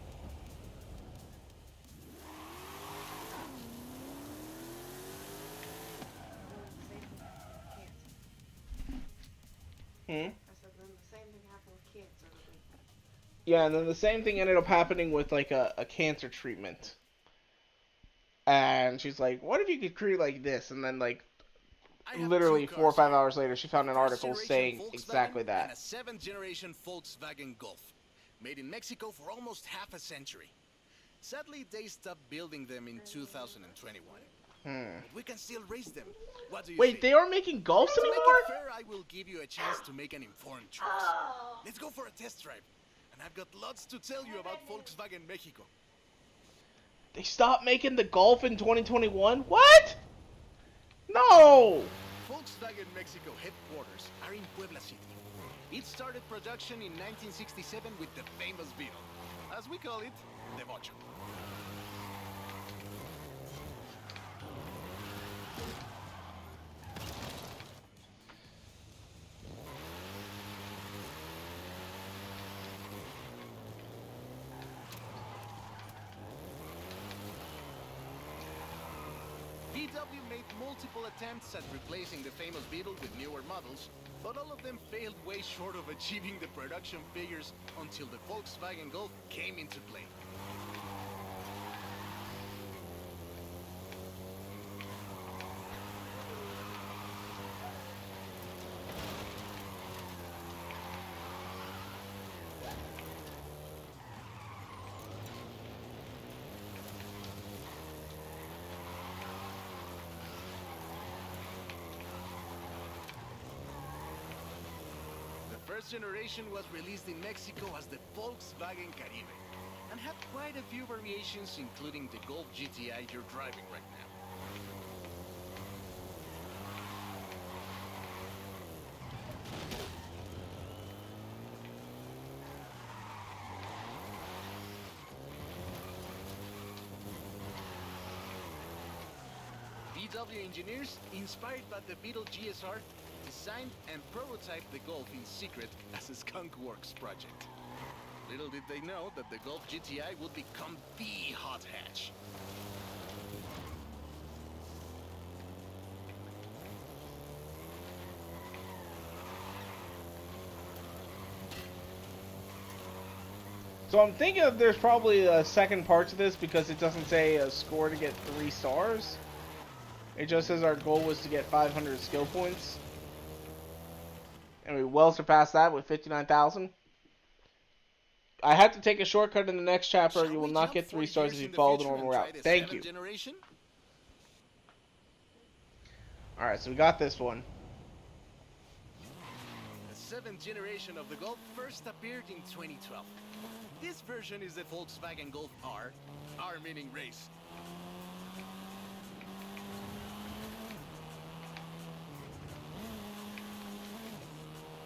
Yeah, and then the same thing ended up happening with like a cancer treatment. And she's like, what if you could create like this? And then like literally 4 or 5 hours later she found an article saying exactly that. And a 7th generation Volkswagen Golf, made in Mexico for almost half a century. Sadly, they stopped building them in 2021. But we can still race them. What do you Wait, say? they aren't making Golfs To anymore? make it fair, I will give you a chance to make an informed choice. Let's go for a test drive. And I've got lots to tell you about Volkswagen Mexico. They stopped making the Golf in 2021? What? No! Volkswagen Mexico headquarters are in Puebla City. It started production in 1967 with the famous Beetle. As we call it, the Bocho. VW made multiple attempts at replacing the famous Beetle with newer models, but all of them failed way short of achieving the production figures until the Volkswagen Golf came into play. First generation was released in Mexico as the Volkswagen Caribe and had quite a few variations, including the Golf GTI you're driving right now. VW engineers, inspired by the Beetle GSR, designed and prototyped the Golf in secret as a Skunk Works project. Little did they know that the Golf GTI would become the hot hatch. So I'm thinking that there's probably a second part to this because it doesn't say a score to get 3 stars. It just says our goal was to get 500 skill points. And we well surpassed that with 59,000. I had to take a shortcut in the next chapter. You will not get 3 stars if you follow the normal route. Thank you. Alright, so we got this one. The 7th generation of the Golf first appeared in 2012. This version is the Volkswagen Golf R, R meaning race.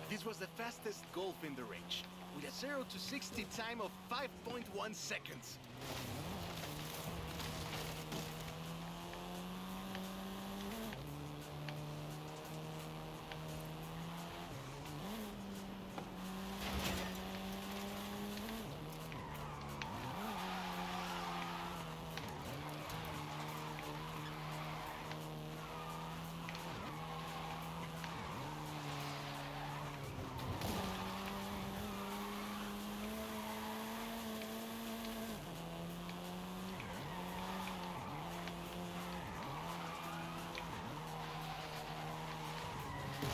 This was the fastest Golf in the range, with a 0 to 60 time of 5.1 seconds.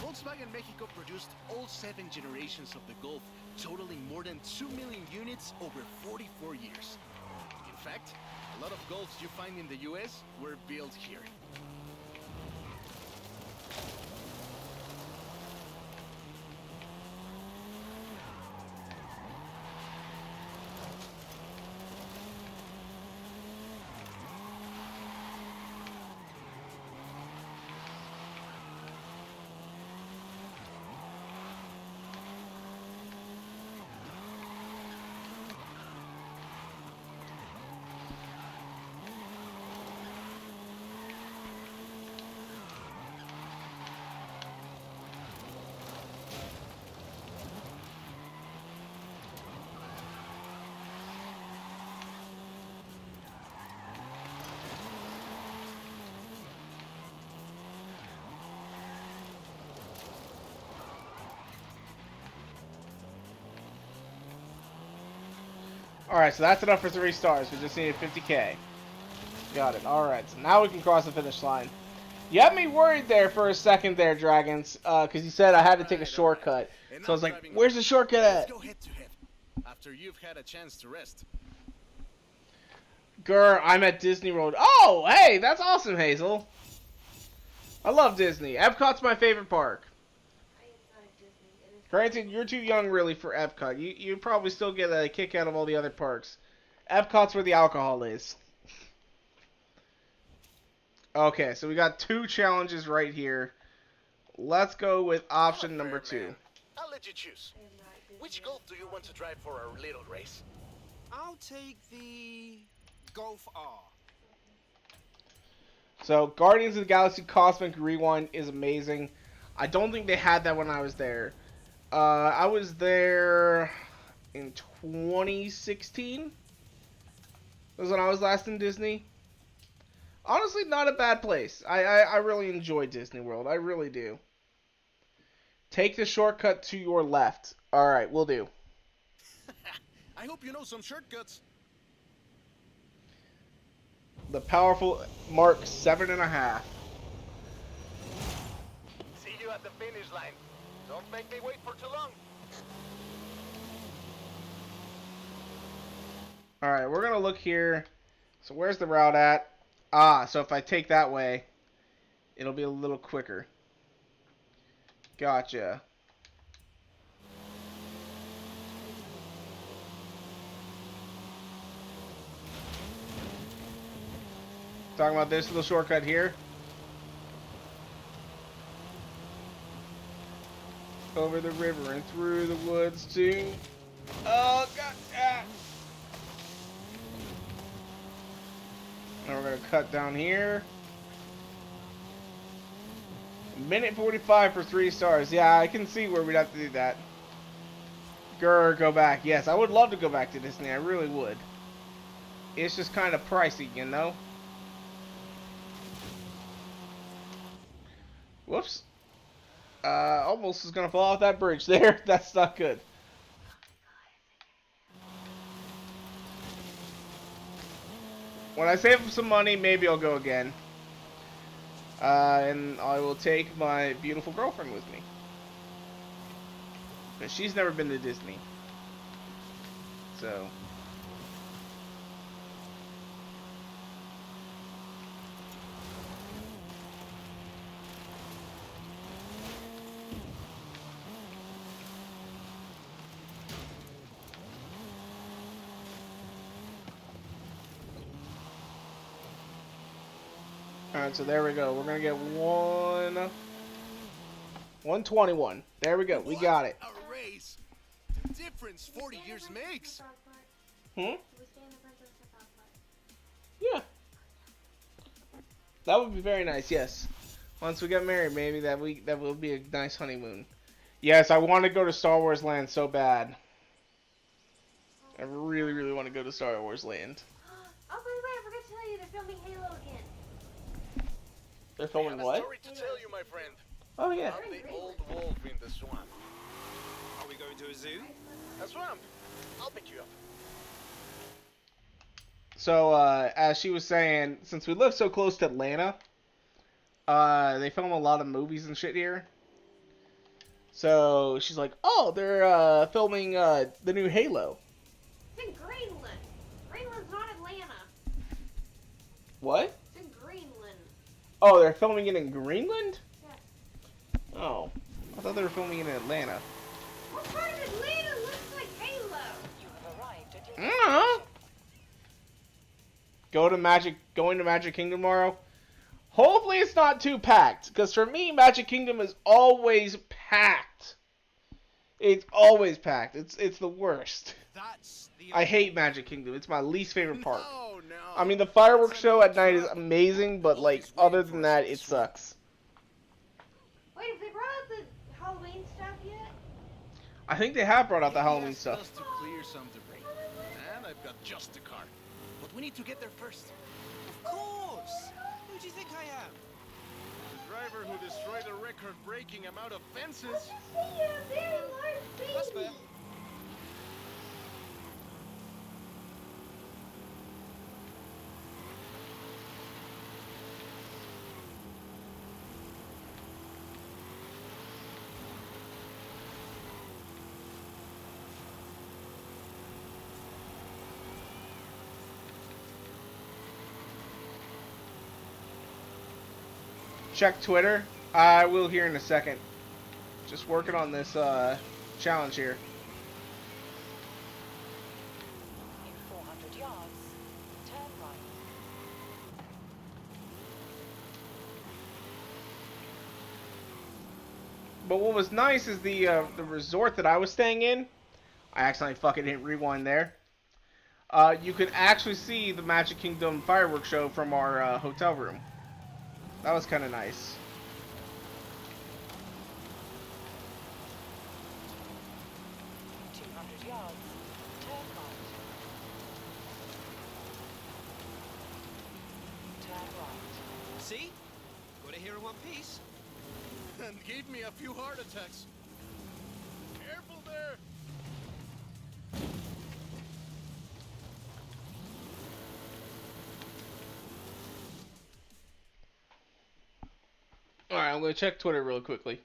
Volkswagen Mexico produced all 7 generations of the Golf, totaling more than 2 million units over 44 years. In fact, a lot of Golfs you find in the US were built here. Alright, so that's enough for 3 stars. We just needed 50k. Got it. Alright, so now we can cross the finish line. You had me worried there for a second there, Dragons, because you said I had to take a shortcut. So I was like, where's the shortcut at? Let's go head to head, after you've had a chance to rest. Grr, I'm at Disney World. Oh, hey, that's awesome, Hazel. I love Disney. Epcot's my favorite park. Granted, you're too young, really, for Epcot. You probably still get a kick out of all the other parks. Epcot's where the alcohol is. Okay, so we got 2 challenges right here. Let's go with option number 2. I'll let you choose. Which Golf do you want to drive for our little race? I'll take the Golf R. So, Guardians of the Galaxy Cosmic Rewind is amazing. I don't think they had that when I was there. I was there in 2016. Was when I was last in Disney. Honestly, not a bad place. I really enjoy Disney World. I really do. Take the shortcut to your left. Alright, we'll do. I hope you know some shortcuts. The powerful Mark 7.5. See you at the finish line. Don't make me wait for too long. Alright, we're going to look here. So where's the route at? Ah, so if I take that way, it'll be a little quicker. Gotcha. Talking about this little shortcut here. Over the river and through the woods to... Oh, God. Ah. Now we're going to cut down here. Minute 45 for 3 stars. Yeah, I can see where we'd have to do that. Grr, go back. Yes, I would love to go back to Disney. I really would. It's just kind of pricey, you know? Whoops. Almost is going to fall off that bridge there. That's not good. When I save up some money, maybe I'll go again. And I will take my beautiful girlfriend with me. Because she's never been to Disney. So... Alright, so there we go. We're gonna get 121. There we go. We got it. A race. The difference 40 years makes. Hmm? Yeah. That would be very nice, yes. Once we get married, maybe that will be a nice honeymoon. Yes, I want to go to Star Wars Land so bad. I really, really want to go to Star Wars Land. Oh, by the way, I forgot to tell you, they're filming Halo again. They're filming what? I have a story to tell you, my friend. Oh, yeah. I'm the old wolf in the swamp. Are we going to a zoo? A swamp. I'll pick you up. So, as she was saying, since we live so close to Atlanta, they film a lot of movies and shit here. So, she's like, oh, they're filming the new Halo. It's in Greenland. Greenland's not Atlanta. What? It's in Greenland. Oh, they're filming it in Greenland? Yeah. Oh, I thought they were filming it in Atlanta. What part of Atlanta looks like Halo? You have arrived at your Going to Magic Kingdom tomorrow. Hopefully it's not too packed, because for me, Magic Kingdom is always packed. It's always packed. It's the worst. That's the I hate Magic Kingdom. It's my least favorite park. No. I mean, the fireworks show at night is amazing, but like other than that, it sucks. Wait, have they brought out the Halloween stuff yet? I think they have brought out the Halloween stuff. Just to clear some debris. And I've got just the car. But we need to get there first. Of course! Who do you think I am? The driver who destroyed a record-breaking amount of fences. That's fair. Check Twitter. I will here in a second. Just working on this challenge here. In 400 yards, turn right. But what was nice is the resort that I was staying in. I accidentally fucking hit rewind there. You could actually see the Magic Kingdom fireworks show from our hotel room. That was kind of nice. Yards, turn right. Turn right. See? Got it here in one piece. And gave me a few heart attacks. Careful there. Alright, I'm going to check Twitter real quickly.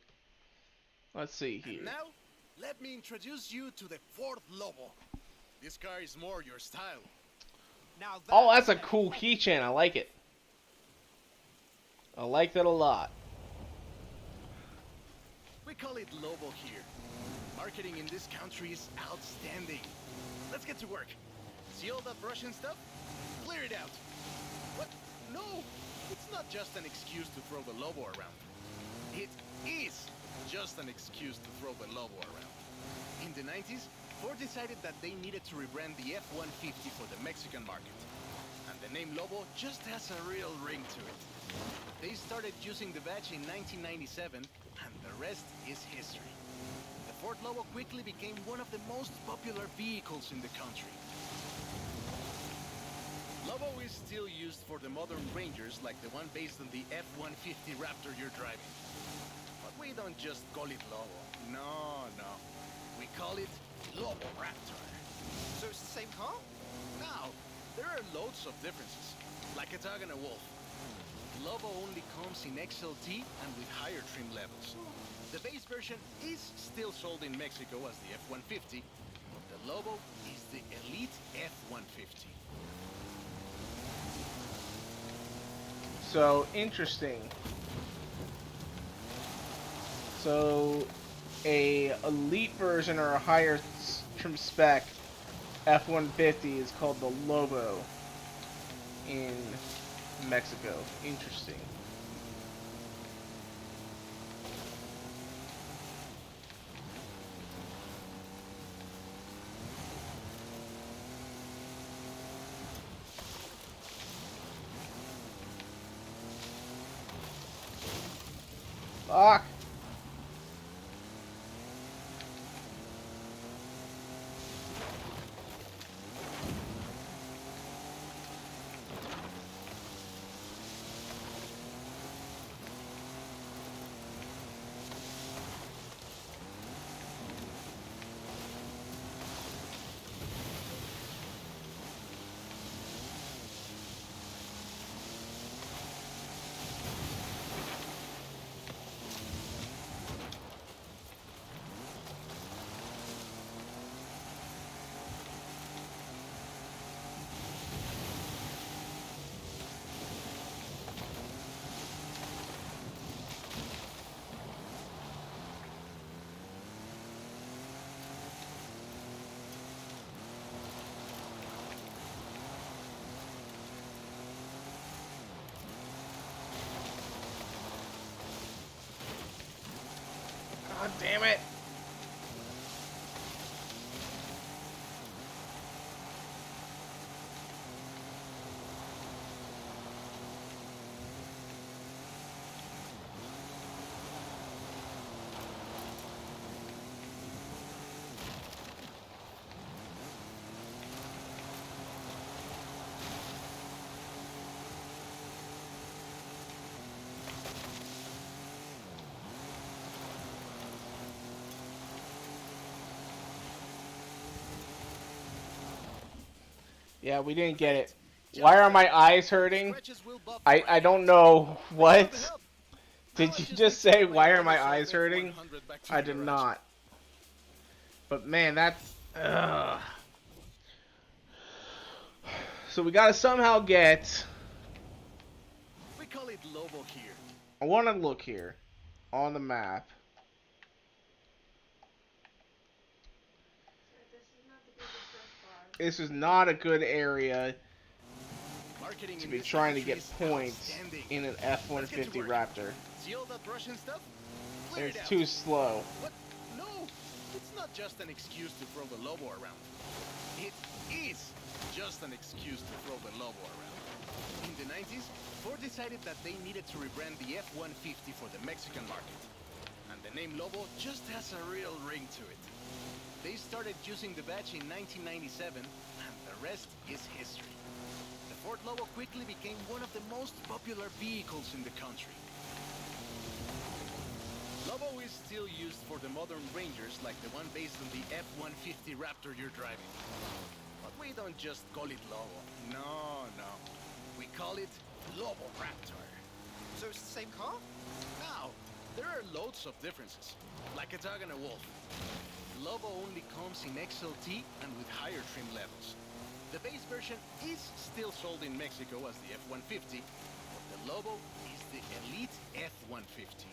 Let's see here. And now, let me introduce you to the Ford Lobo. This car is more your style. Now Oh, that's a cool keychain. I like it. I like that a lot. We call it Lobo here. Marketing in this country is outstanding. Let's get to work. See all that Russian stuff? Clear it out. What? No! It's not just an excuse to throw the Lobo around. It is just an excuse to throw the Lobo around. In the 90s, Ford decided that they needed to rebrand the F-150 for the Mexican market. And the name Lobo just has a real ring to it. They started using the badge in 1997, and the rest is history. The Ford Lobo quickly became one of the most popular vehicles in the country. Lobo is still used for the modern Rangers like the one based on the F-150 Raptor you're driving. But we don't just call it Lobo. No. We call it Lobo Raptor. So it's the same car? Now, there are loads of differences, like a dog and a wolf. Lobo only comes in XLT and with higher trim levels. The base version is still sold in Mexico as the F-150, but the Lobo is the elite F-150. So, interesting. So, a elite version or a higher trim spec F-150 is called the Lobo in Mexico. Interesting. Fuck. God damn it. Yeah, we didn't get it. Why are my eyes hurting? I don't know. What? Did you just say, why are my eyes hurting? I did not. But man, that's... So we gotta somehow get... We call it Lobo here. I wanna look here. On the map. This is not a good area to be trying to get points in an F-150 Raptor. See all that Russian stuff? It's too slow. What? No, it's not just an excuse to throw the Lobo around. It is just an excuse to throw the Lobo around. In the 90s, Ford decided that they needed to rebrand the F-150 for the Mexican market. And the name Lobo just has a real ring to it. They started using the badge in 1997, and the rest is history. The Ford Lobo quickly became one of the most popular vehicles in the country. Lobo is still used for the modern Rangers like the one based on the F-150 Raptor you're driving. But we don't just call it Lobo. No. We call it Lobo Raptor. So it's the same car? Now, there are loads of differences, like a dog and a wolf. Lobo only comes in XLT and with higher trim levels. The base version is still sold in Mexico as the F-150, but the Lobo is the elite F-150.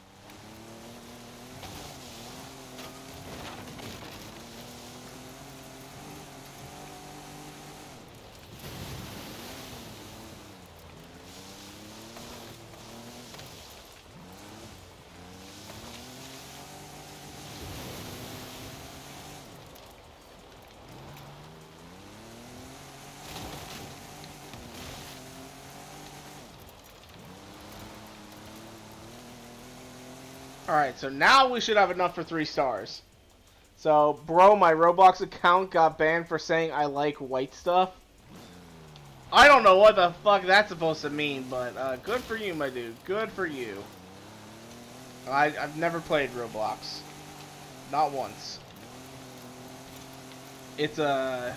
Alright, so now we should have enough for 3 stars. So, bro, my Roblox account got banned for saying I like white stuff. I don't know what the fuck that's supposed to mean, but good for you, my dude. Good for you. I've never played Roblox. Not once. It's a...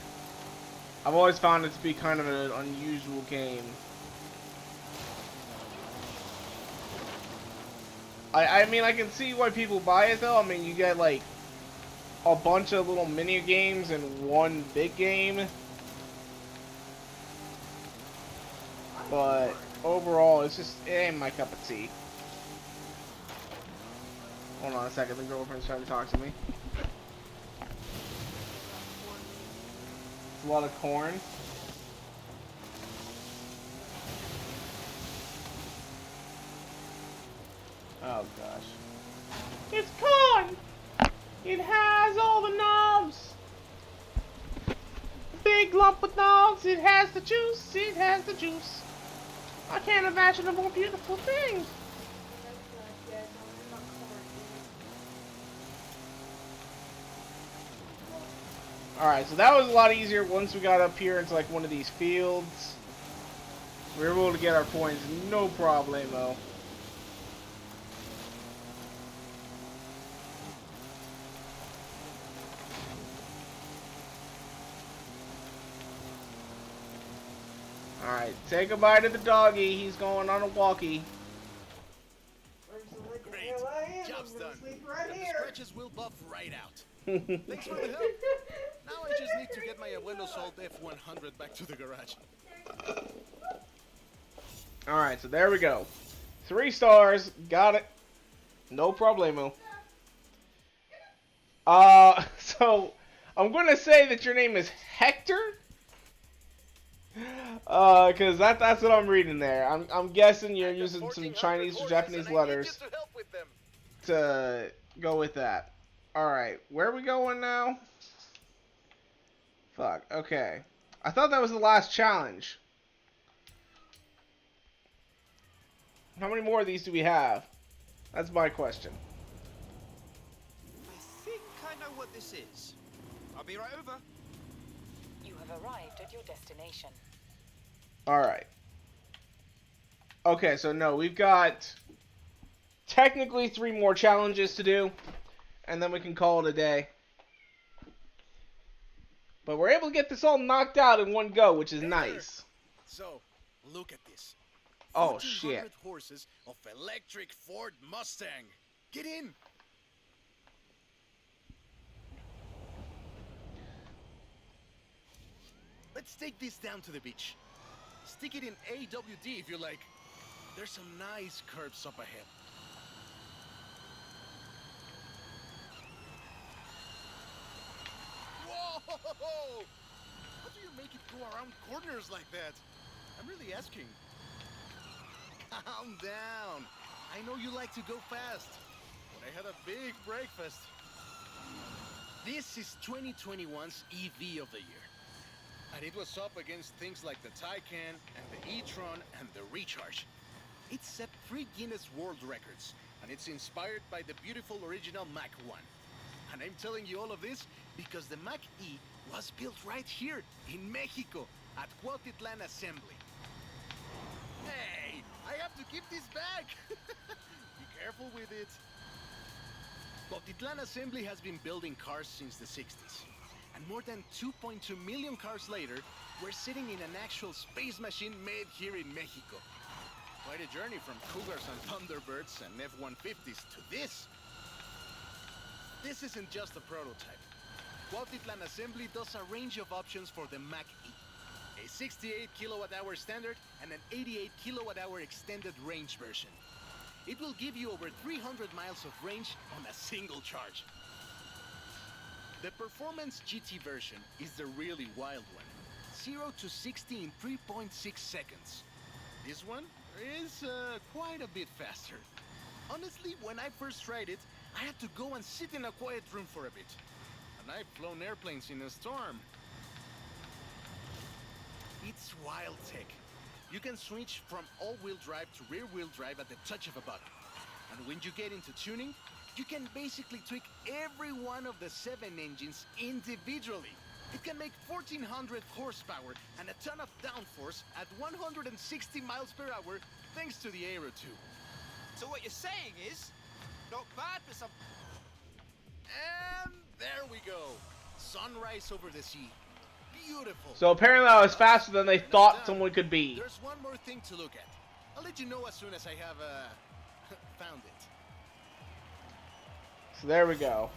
I've always found it to be kind of an unusual game. I mean, I can see why people buy it though. I mean, you get like a bunch of little mini games in one big game. But overall, it's just, it ain't my cup of tea. Hold on a second, the girlfriend's trying to talk to me. It's a lot of corn. Oh gosh. It's corn! It has all the knobs! Big lump of knobs, it has the juice, it has the juice. I can't imagine a more beautiful thing. Alright, so that was a lot easier once we got up here into like one of these fields. We were able to get our points, no problemo. Alright, say goodbye to the doggy. He's going on a walkie. Great. Job's done. Right The here. scratches will buff right out. Thanks for the help. Now I just need to get my abuelo's old F100 back to the garage. Alright, so there we go. 3 stars. Got it. No problemo. So I'm going to say that your name is Hector. Cause that's what I'm reading there. I'm guessing you're using some Chinese or Japanese letters to go with that. Alright, where are we going now? Fuck, okay. I thought that was the last challenge. How many more of these do we have? That's my question. I think I know what this is. I'll be right over. You have arrived at your destination. Alright. Okay, so no, we've got technically 3 more challenges to do, and then we can call it a day. But we're able to get this all knocked out in one go, which is nice. So, look at this. Oh, shit. 1,400 horses of electric Ford Mustang. Get in. Let's take this down to the beach. Stick it in AWD if you like. There's some nice curves up ahead. Whoa! How do you make it go around corners like that? I'm really asking. Calm down. I know you like to go fast, but I had a big breakfast. This is 2021's EV of the year. And it was up against things like the Taycan and the e-tron and the Recharge. It set 3 Guinness World Records, and it's inspired by the beautiful original Mach 1. And I'm telling you all of this because the Mach E was built right here in Mexico at Cuautitlán Assembly. Hey, I have to keep this back. Be careful with it. Cuautitlán Assembly has been building cars since the 60s. And more than 2.2 million cars later, we're sitting in an actual space machine made here in Mexico. Quite a journey from Cougars and Thunderbirds and F-150s to this. This isn't just a prototype. Cuautitlán Assembly does a range of options for the Mach E. A 68 kilowatt-hour standard and an 88 kilowatt-hour extended range version. It will give you over 300 miles of range on a single charge. The Performance GT version is the really wild one. 0 to 60 in 3.6 seconds. This one is quite a bit faster. Honestly, when I first tried it, I had to go and sit in a quiet room for a bit. And I've flown airplanes in a storm. It's wild tech. You can switch from all-wheel drive to rear-wheel drive at the touch of a button. And when you get into tuning, you can basically tweak every one of the 7 engines individually. It can make 1,400 horsepower and a ton of downforce at 160 miles per hour thanks to the Aero 2. So what you're saying is, not bad for some... And there we go. Sunrise over the sea. beautiful. So apparently I was faster than they thought someone could be. There's one more thing to look at. I'll let you know as soon as I have found it. So there we go.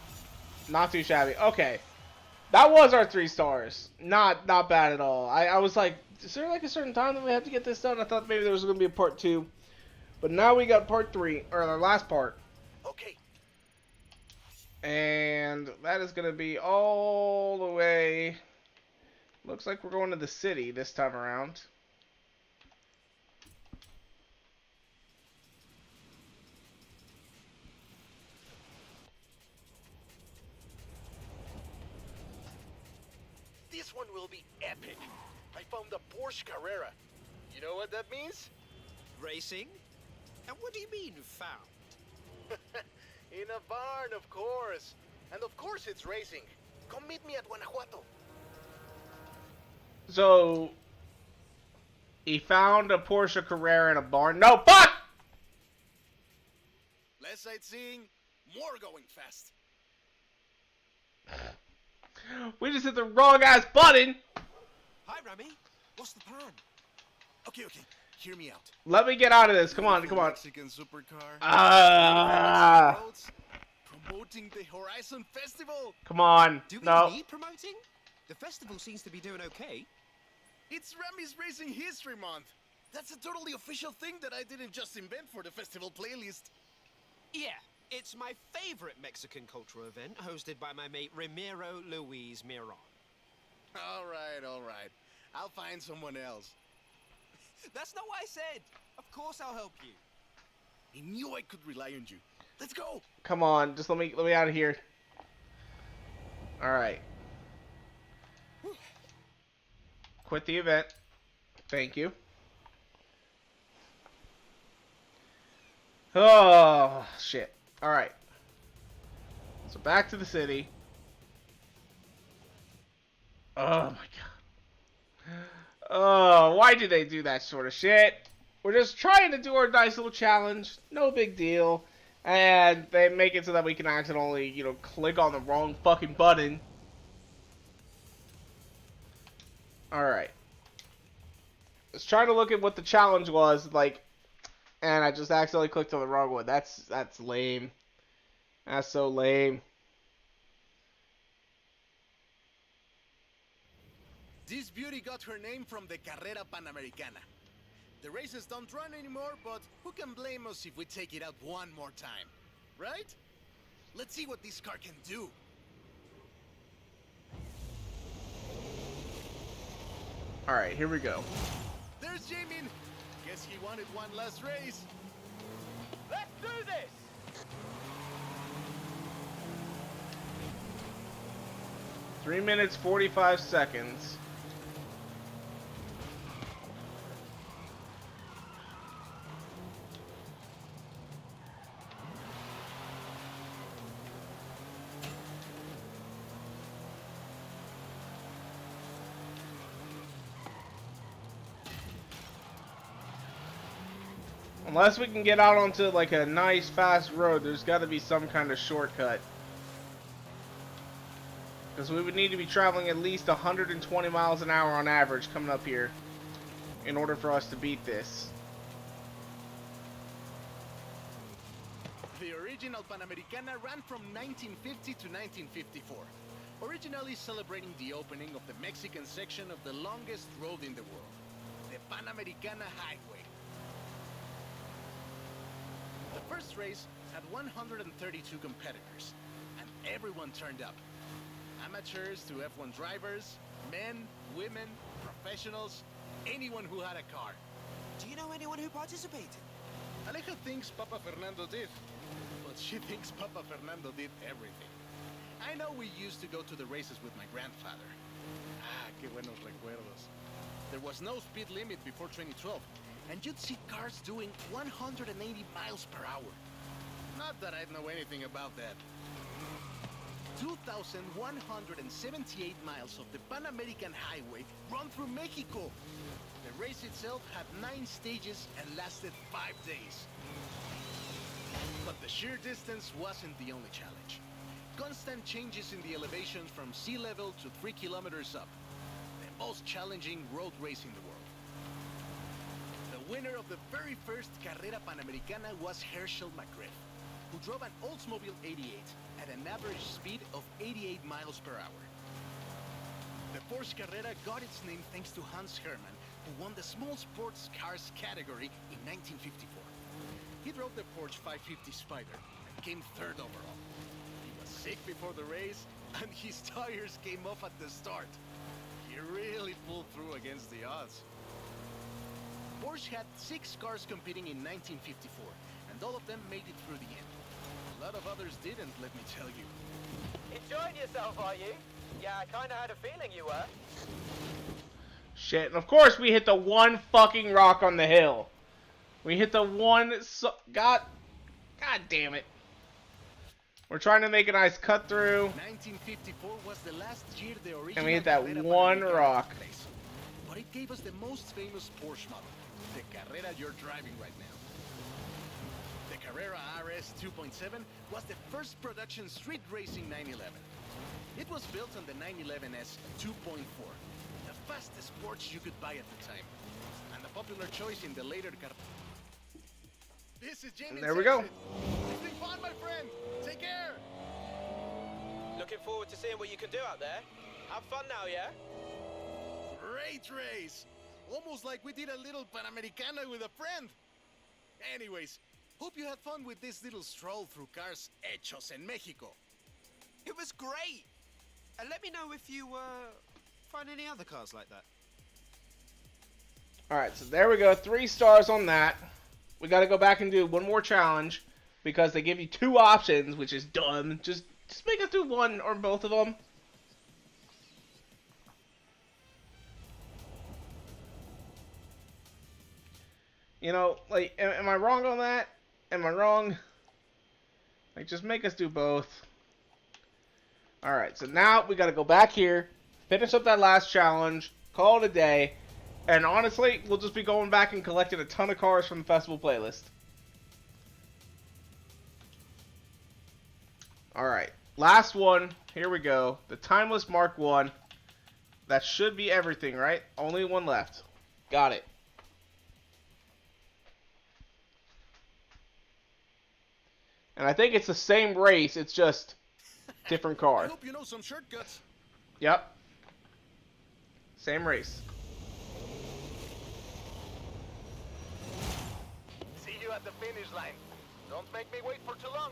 Not too shabby. Okay. That was our 3 stars. Not bad at all. I was like, is there like a certain time that we have to get this done? I thought maybe there was going to be a part 2. But now we got part 3, or our last part. Okay. And that is going to be all the way. Looks like we're going to the city this time around. This one will be epic. I found a Porsche Carrera. You know what that means? Racing? And what do you mean, found? In a barn, of course. And of course it's racing. Come meet me at Guanajuato. So, he found a Porsche Carrera in a barn. No, fuck! Less sightseeing, more going fast. We just hit the wrong ass button. Hi, Rami. What's the plan? Okay, hear me out. Let me get out of this. Come on. Mexican supercar. Ah. Promoting the Horizon Festival. Come on. Do we No. need promoting? The festival seems to be doing okay. It's Rami's Racing History Month. That's a totally official thing that I didn't just invent for the festival playlist. Yeah, it's my favorite Mexican cultural event, hosted by my mate Ramiro Luis Miron. All right. I'll find someone else. That's not what I said. Of course I'll help you. I knew I could rely on you. Let's go. Come on. Just let me out of here. All right. Quit the event. Thank you. Oh, shit. All right. So back to the city. Oh, my God. Oh, why do they do that sort of shit? We're just trying to do our nice little challenge. No big deal. And they make it so that we can accidentally, click on the wrong fucking button. Alright. Let's try to look at what the challenge was, and I just accidentally clicked on the wrong one. That's lame. That's so lame. This beauty got her name from the Carrera Panamericana. The races don't run anymore, but who can blame us if we take it out one more time? Right? Let's see what this car can do. Alright, here we go. There's Jamin. Guess he wanted one last race. Let's do this! 3 minutes, 45 seconds. Unless we can get out onto a nice fast road, there's got to be some kind of shortcut. Because we would need to be traveling at least 120 miles an hour on average coming up here in order for us to beat this. The original Panamericana ran from 1950 to 1954, originally celebrating the opening of the Mexican section of the longest road in the world, the Panamericana Highway. The first race had 132 competitors, and everyone turned up. Amateurs to F1 drivers, men, women, professionals, anyone who had a car. Do you know anyone who participated? Aleja thinks Papa Fernando did, but she thinks Papa Fernando did everything. I know we used to go to the races with my grandfather. Qué buenos recuerdos. There was no speed limit before 2012, and you'd see cars doing 180 miles per hour. Not that I'd know anything about that. 2,178 miles of the Pan American Highway run through Mexico. The race itself had 9 stages and lasted 5 days. But the sheer distance wasn't the only challenge. Constant changes in the elevations from sea level to 3 kilometers up. The most challenging road race in the world. The winner of the very first Carrera Panamericana was Herschel McGriff, who drove an Oldsmobile 88 at an average speed of 88 miles per hour. The Porsche Carrera got its name thanks to Hans Hermann, who won the small sports cars category in 1954. He drove the Porsche 550 Spider and came third overall. He was sick before the race, and his tires came off at the start. He really pulled through against the odds. Porsche had 6 cars competing in 1954, and all of them made it through the end. A lot of others didn't, let me tell you. Enjoying yourself, are you? Yeah, I kinda had a feeling you were. Shit, and of course we hit the one fucking rock on the hill. We hit the one... God damn it. We're trying to make a nice cut through. 1954 was the last year the original And we hit that Carrera one Panamericana rock. took place. But it gave us the most famous Porsche model, the Carrera you're driving right now. The Carrera RS 2.7 was the first production street racing 911. It was built on the 911S 2.4, the fastest Porsche you could buy at the time, and a popular choice in the later car. This is Jamie. There we go. It's been fun, my friend. Take care. Looking forward to seeing what you can do out there. Have fun now, yeah? Great race. Almost like we did a little Panamericana with a friend. Anyways, hope you had fun with this little stroll through cars hechos en Mexico. It was great. And let me know if you find any other cars like that. Alright, so there we go. 3 stars on that. We gotta go back and do one more challenge because they give you 2 options, which is dumb. Just make us do one or both of them. You know, like, am I wrong on that? Am I wrong? Like, just make us do both. Alright, so now we gotta go back here, finish up that last challenge, call it a day, and honestly, we'll just be going back and collecting a ton of cars from the festival playlist. Alright, last one, here we go, the Timeless Mark 1. That should be everything, right? Only one left. Got it. And I think it's the same race, it's just different I car. hope you know some shortcuts. Yep. Same race. See you at the finish line. Don't make me wait for too long.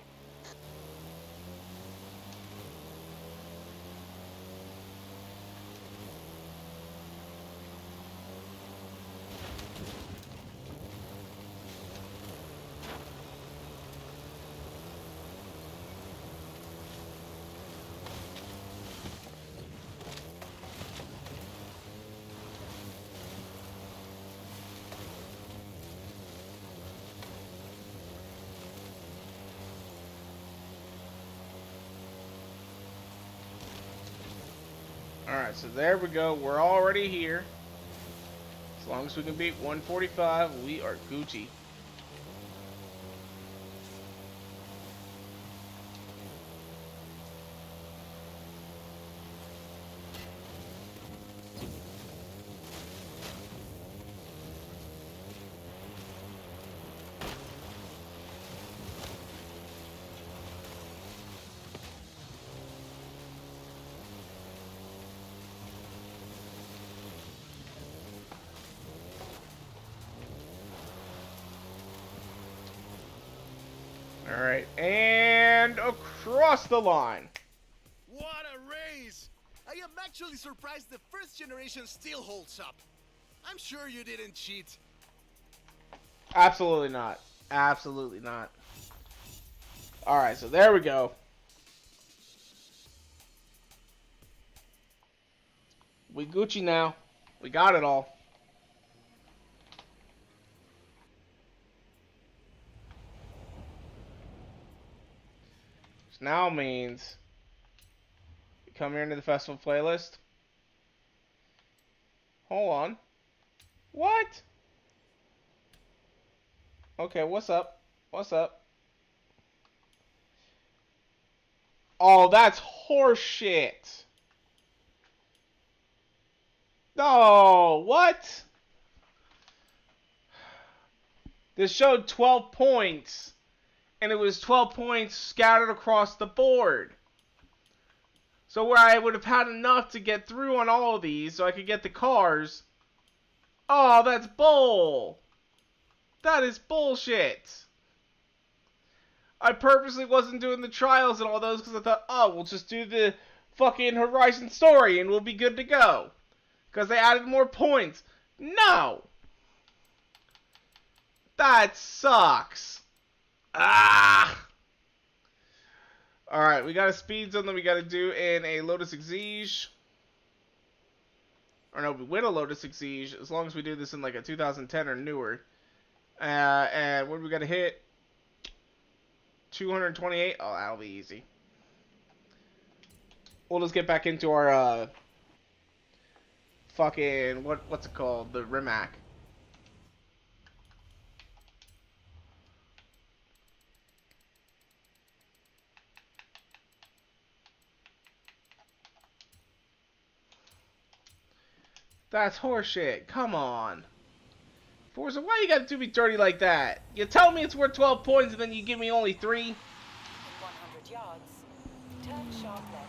Alright, so there we go. We're already here. As long as we can beat 145, we are Gucci. Alright, and across the line. What a race! I am actually surprised the first generation still holds up. I'm sure you didn't cheat. Absolutely not. Absolutely not. Alright, so there we go. We Gucci now. We got it all. Which now means you come here into the festival playlist. Hold on. What? Okay, what's up? What's up? Oh, that's horseshit. No, what? This showed 12 points, and it was 12 points scattered across the board. So where I would have had enough to get through on all of these so I could get the cars. Oh, that's bull. That is bullshit. I purposely wasn't doing the trials and all those because I thought, oh, we'll just do the fucking Horizon story and we'll be good to go. Because they added more points. No! That sucks. Ah! Alright, we got a speed zone that we got to do in a Lotus Exige. Or no, we win a Lotus Exige as long as we do this in like a 2010 or newer. And what do we got to hit? 228. Oh, that'll be easy. We'll just get back into our fucking what's it called? The Rimac. That's horseshit. Come on. Forza, why you gotta do me dirty like that? You tell me it's worth 12 points and then you give me only 3? In 100 yards, turn sharp left.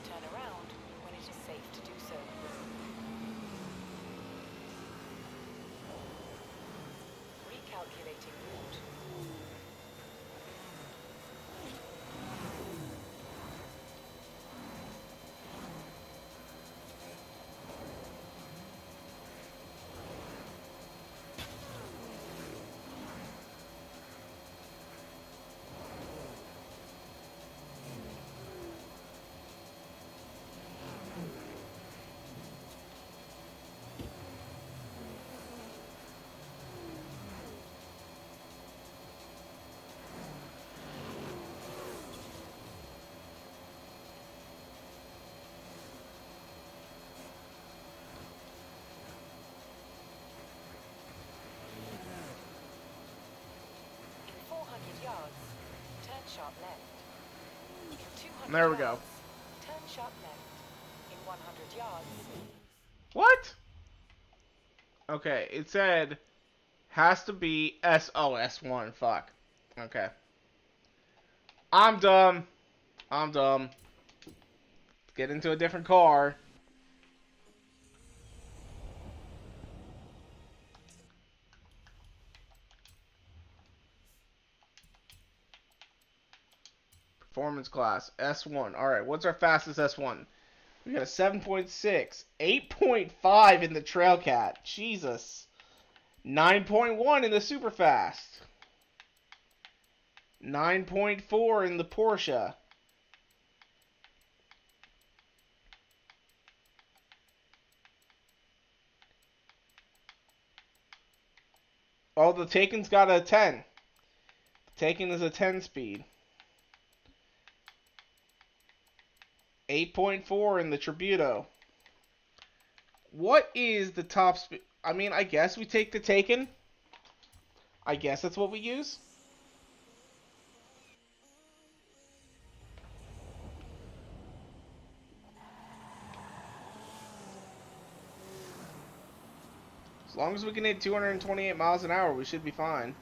Turn around when it is safe to do so. Recalculating route. Yards, turn sharp left. In 200 There we go. yards, turn sharp left. In 100 yards. What? Okay, it said has to be S1. Fuck. Okay. I'm dumb. I'm dumb. Let's get into a different car. Performance class, S1. Alright, what's our fastest S1? We got a 7.6. 8.5 in the Trailcat. Jesus. 9.1 in the Superfast. 9.4 in the Porsche. Oh, the Taken's got a 10. The Taken is a 10 speed. 8.4 in the Tributo. What is the top speed? I mean, I guess we take the Taken. I guess that's what we use. As long as we can hit 228 miles an hour, we should be fine.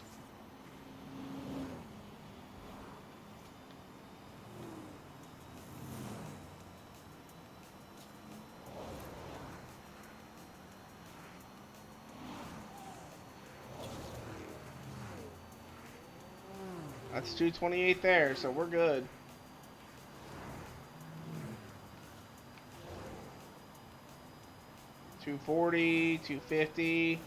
That's 228 there, so we're good. $240, $250.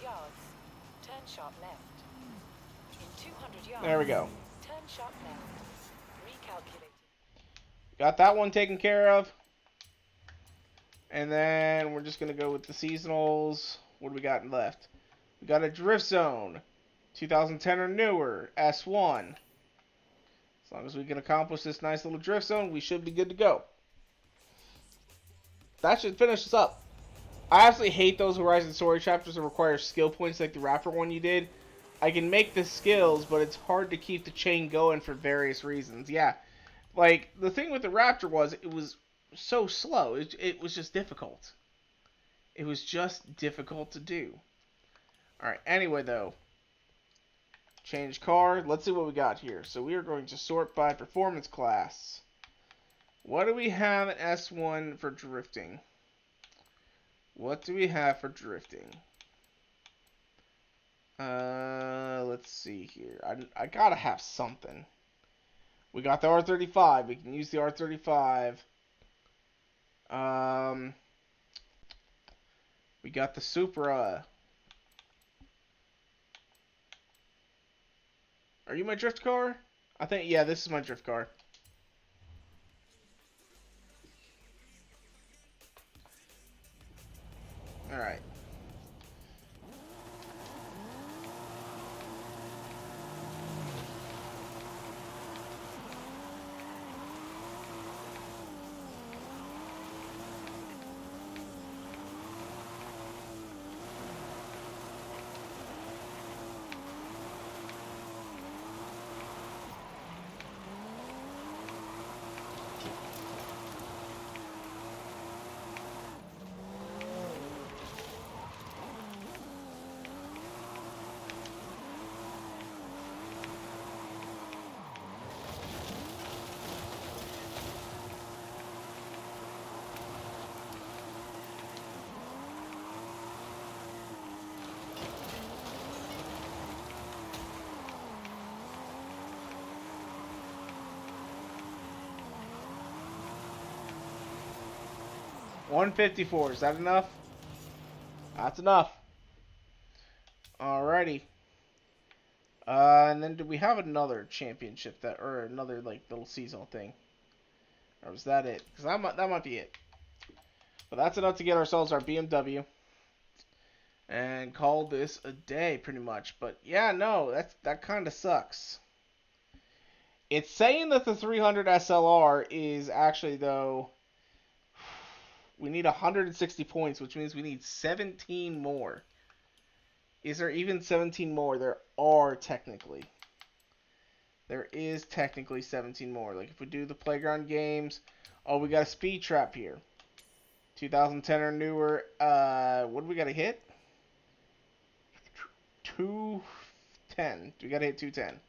Yards, turn sharp left. In 200 yards. There we go. Turn sharp left. Recalculating. Got that one taken care of. And then we're just going to go with the seasonals. What do we got left? We got a drift zone. 2010 or newer, S1. As long as we can accomplish this nice little drift zone, we should be good to go. That should finish us up. I absolutely hate those Horizon story chapters that require skill points like the Raptor one you did. I can make the skills, but it's hard to keep the chain going for various reasons. Yeah, like, the thing with the Raptor was it was so slow. It was just difficult. It was just difficult to do. Alright, anyway, though. Change car. Let's see what we got here. So we are going to sort by performance class. What do we have in S1 for drifting? What do we have for drifting? Let's see here. I gotta have something. We got the R35. We can use the R35. We got the Supra. Are you my drift car? I think, yeah, this is my drift car. Alright. $154. Is that enough? That's enough. Alrighty. And then do we have another championship that, or another like little seasonal thing? Or was that it? Because that might be it. But that's enough to get ourselves our BMW. And call this a day, pretty much. But yeah, no, that kind of sucks. It's saying that the 300 SLR is actually, though, we need 160 points, which means we need 17 more. Is there even 17 more? There are technically. There is technically 17 more. Like if we do the playground games, oh, we got a speed trap here. 2010 or newer. What do we got to hit? 210. We got to hit 210.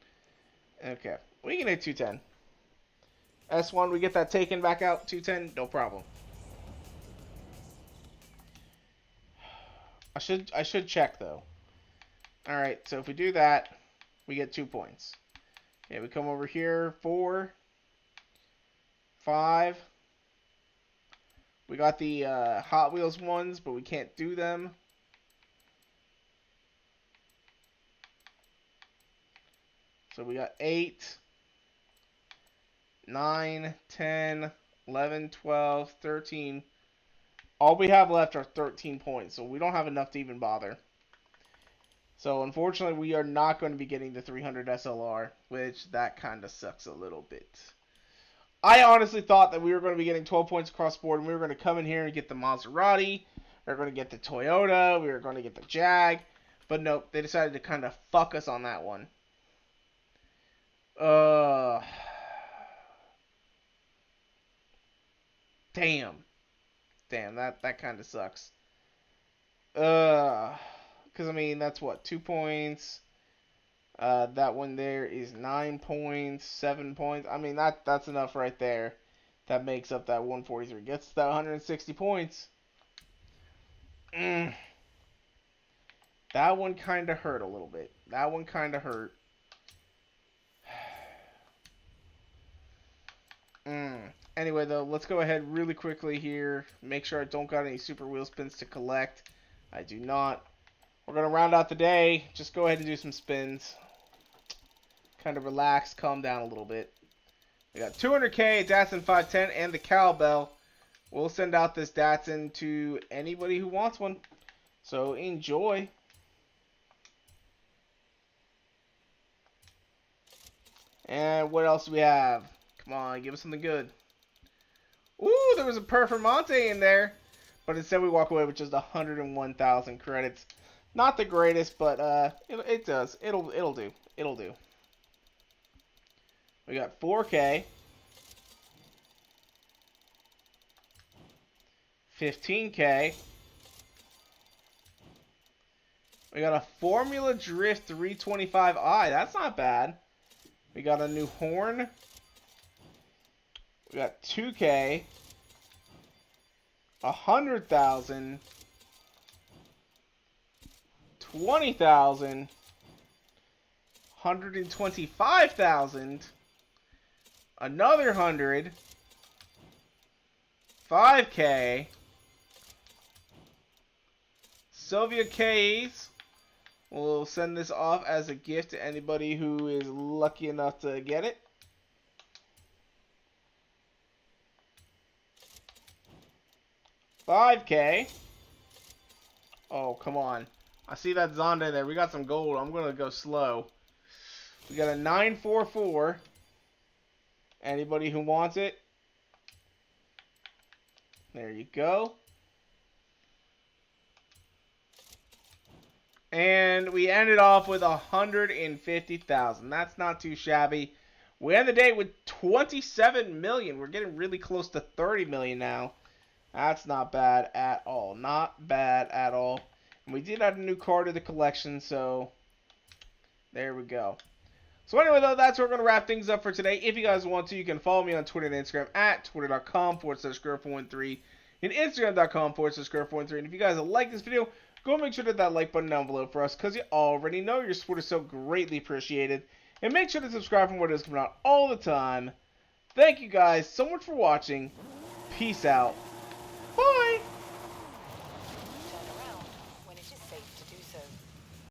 Okay, we can hit 210. S1, we get that taken back out. 210, no problem. I should check though. Alright, so if we do that, we get 2 points. Okay, we come over here, 4, 5. We got the Hot Wheels ones, but we can't do them. So we got 8, 9, 10, 11, 12, 13. All we have left are 13 points, so we don't have enough to even bother. So unfortunately, we are not going to be getting the 300 SLR, which that kind of sucks a little bit. I honestly thought that we were going to be getting 12 points across the board, and we were going to come in here and get the Maserati, we were going to get the Toyota, we were going to get the Jag, but nope, they decided to kind of fuck us on that one. Damn, that kind of sucks. Because I mean, that's what, 2 points. That one there is 9 points, 7 points. I mean, that's enough right there. That makes up that 143. Gets that 160 points. That one kind of hurt a little bit. That one kind of hurt. Anyway, though, let's go ahead really quickly here. Make sure I don't got any super wheel spins to collect. I do not. We're going to round out the day. Just go ahead and do some spins. Kind of relax, calm down a little bit. We got 200K, Datsun 510, and the cowbell. We'll send out this Datsun to anybody who wants one. So enjoy. And what else do we have? Come on, give us something good. Ooh, there was a Performante in there. But instead we walk away with just 101,000 credits. Not the greatest, but it does. It'll do. It'll do. We got 4K. 15K. We got a Formula Drift 325i. That's not bad. We got a new horn. We got 2K. 100,000. 20,000. 125,000. Another 100. 5K. Soviet K's. We'll send this off as a gift to anybody who is lucky enough to get it. $5K. Oh, come on. I see that Zonda there. We got some gold. I'm going to go slow. We got a 944. Anybody who wants it? There you go. And we ended off with 150,000. That's not too shabby. We end the day with 27 million. We're getting really close to 30 million now. That's not bad at all. Not bad at all. And we did add a new car to the collection, so there we go. So anyway, though, that's where we're going to wrap things up for today. If you guys want to, you can follow me on Twitter and Instagram at twitter.com/Square413 and Instagram.com/Square413. And if you guys like this video, go make sure to hit that like button down below for us, because you already know your support is so greatly appreciated. And make sure to subscribe for more videos coming out all the time. Thank you guys so much for watching. Peace out.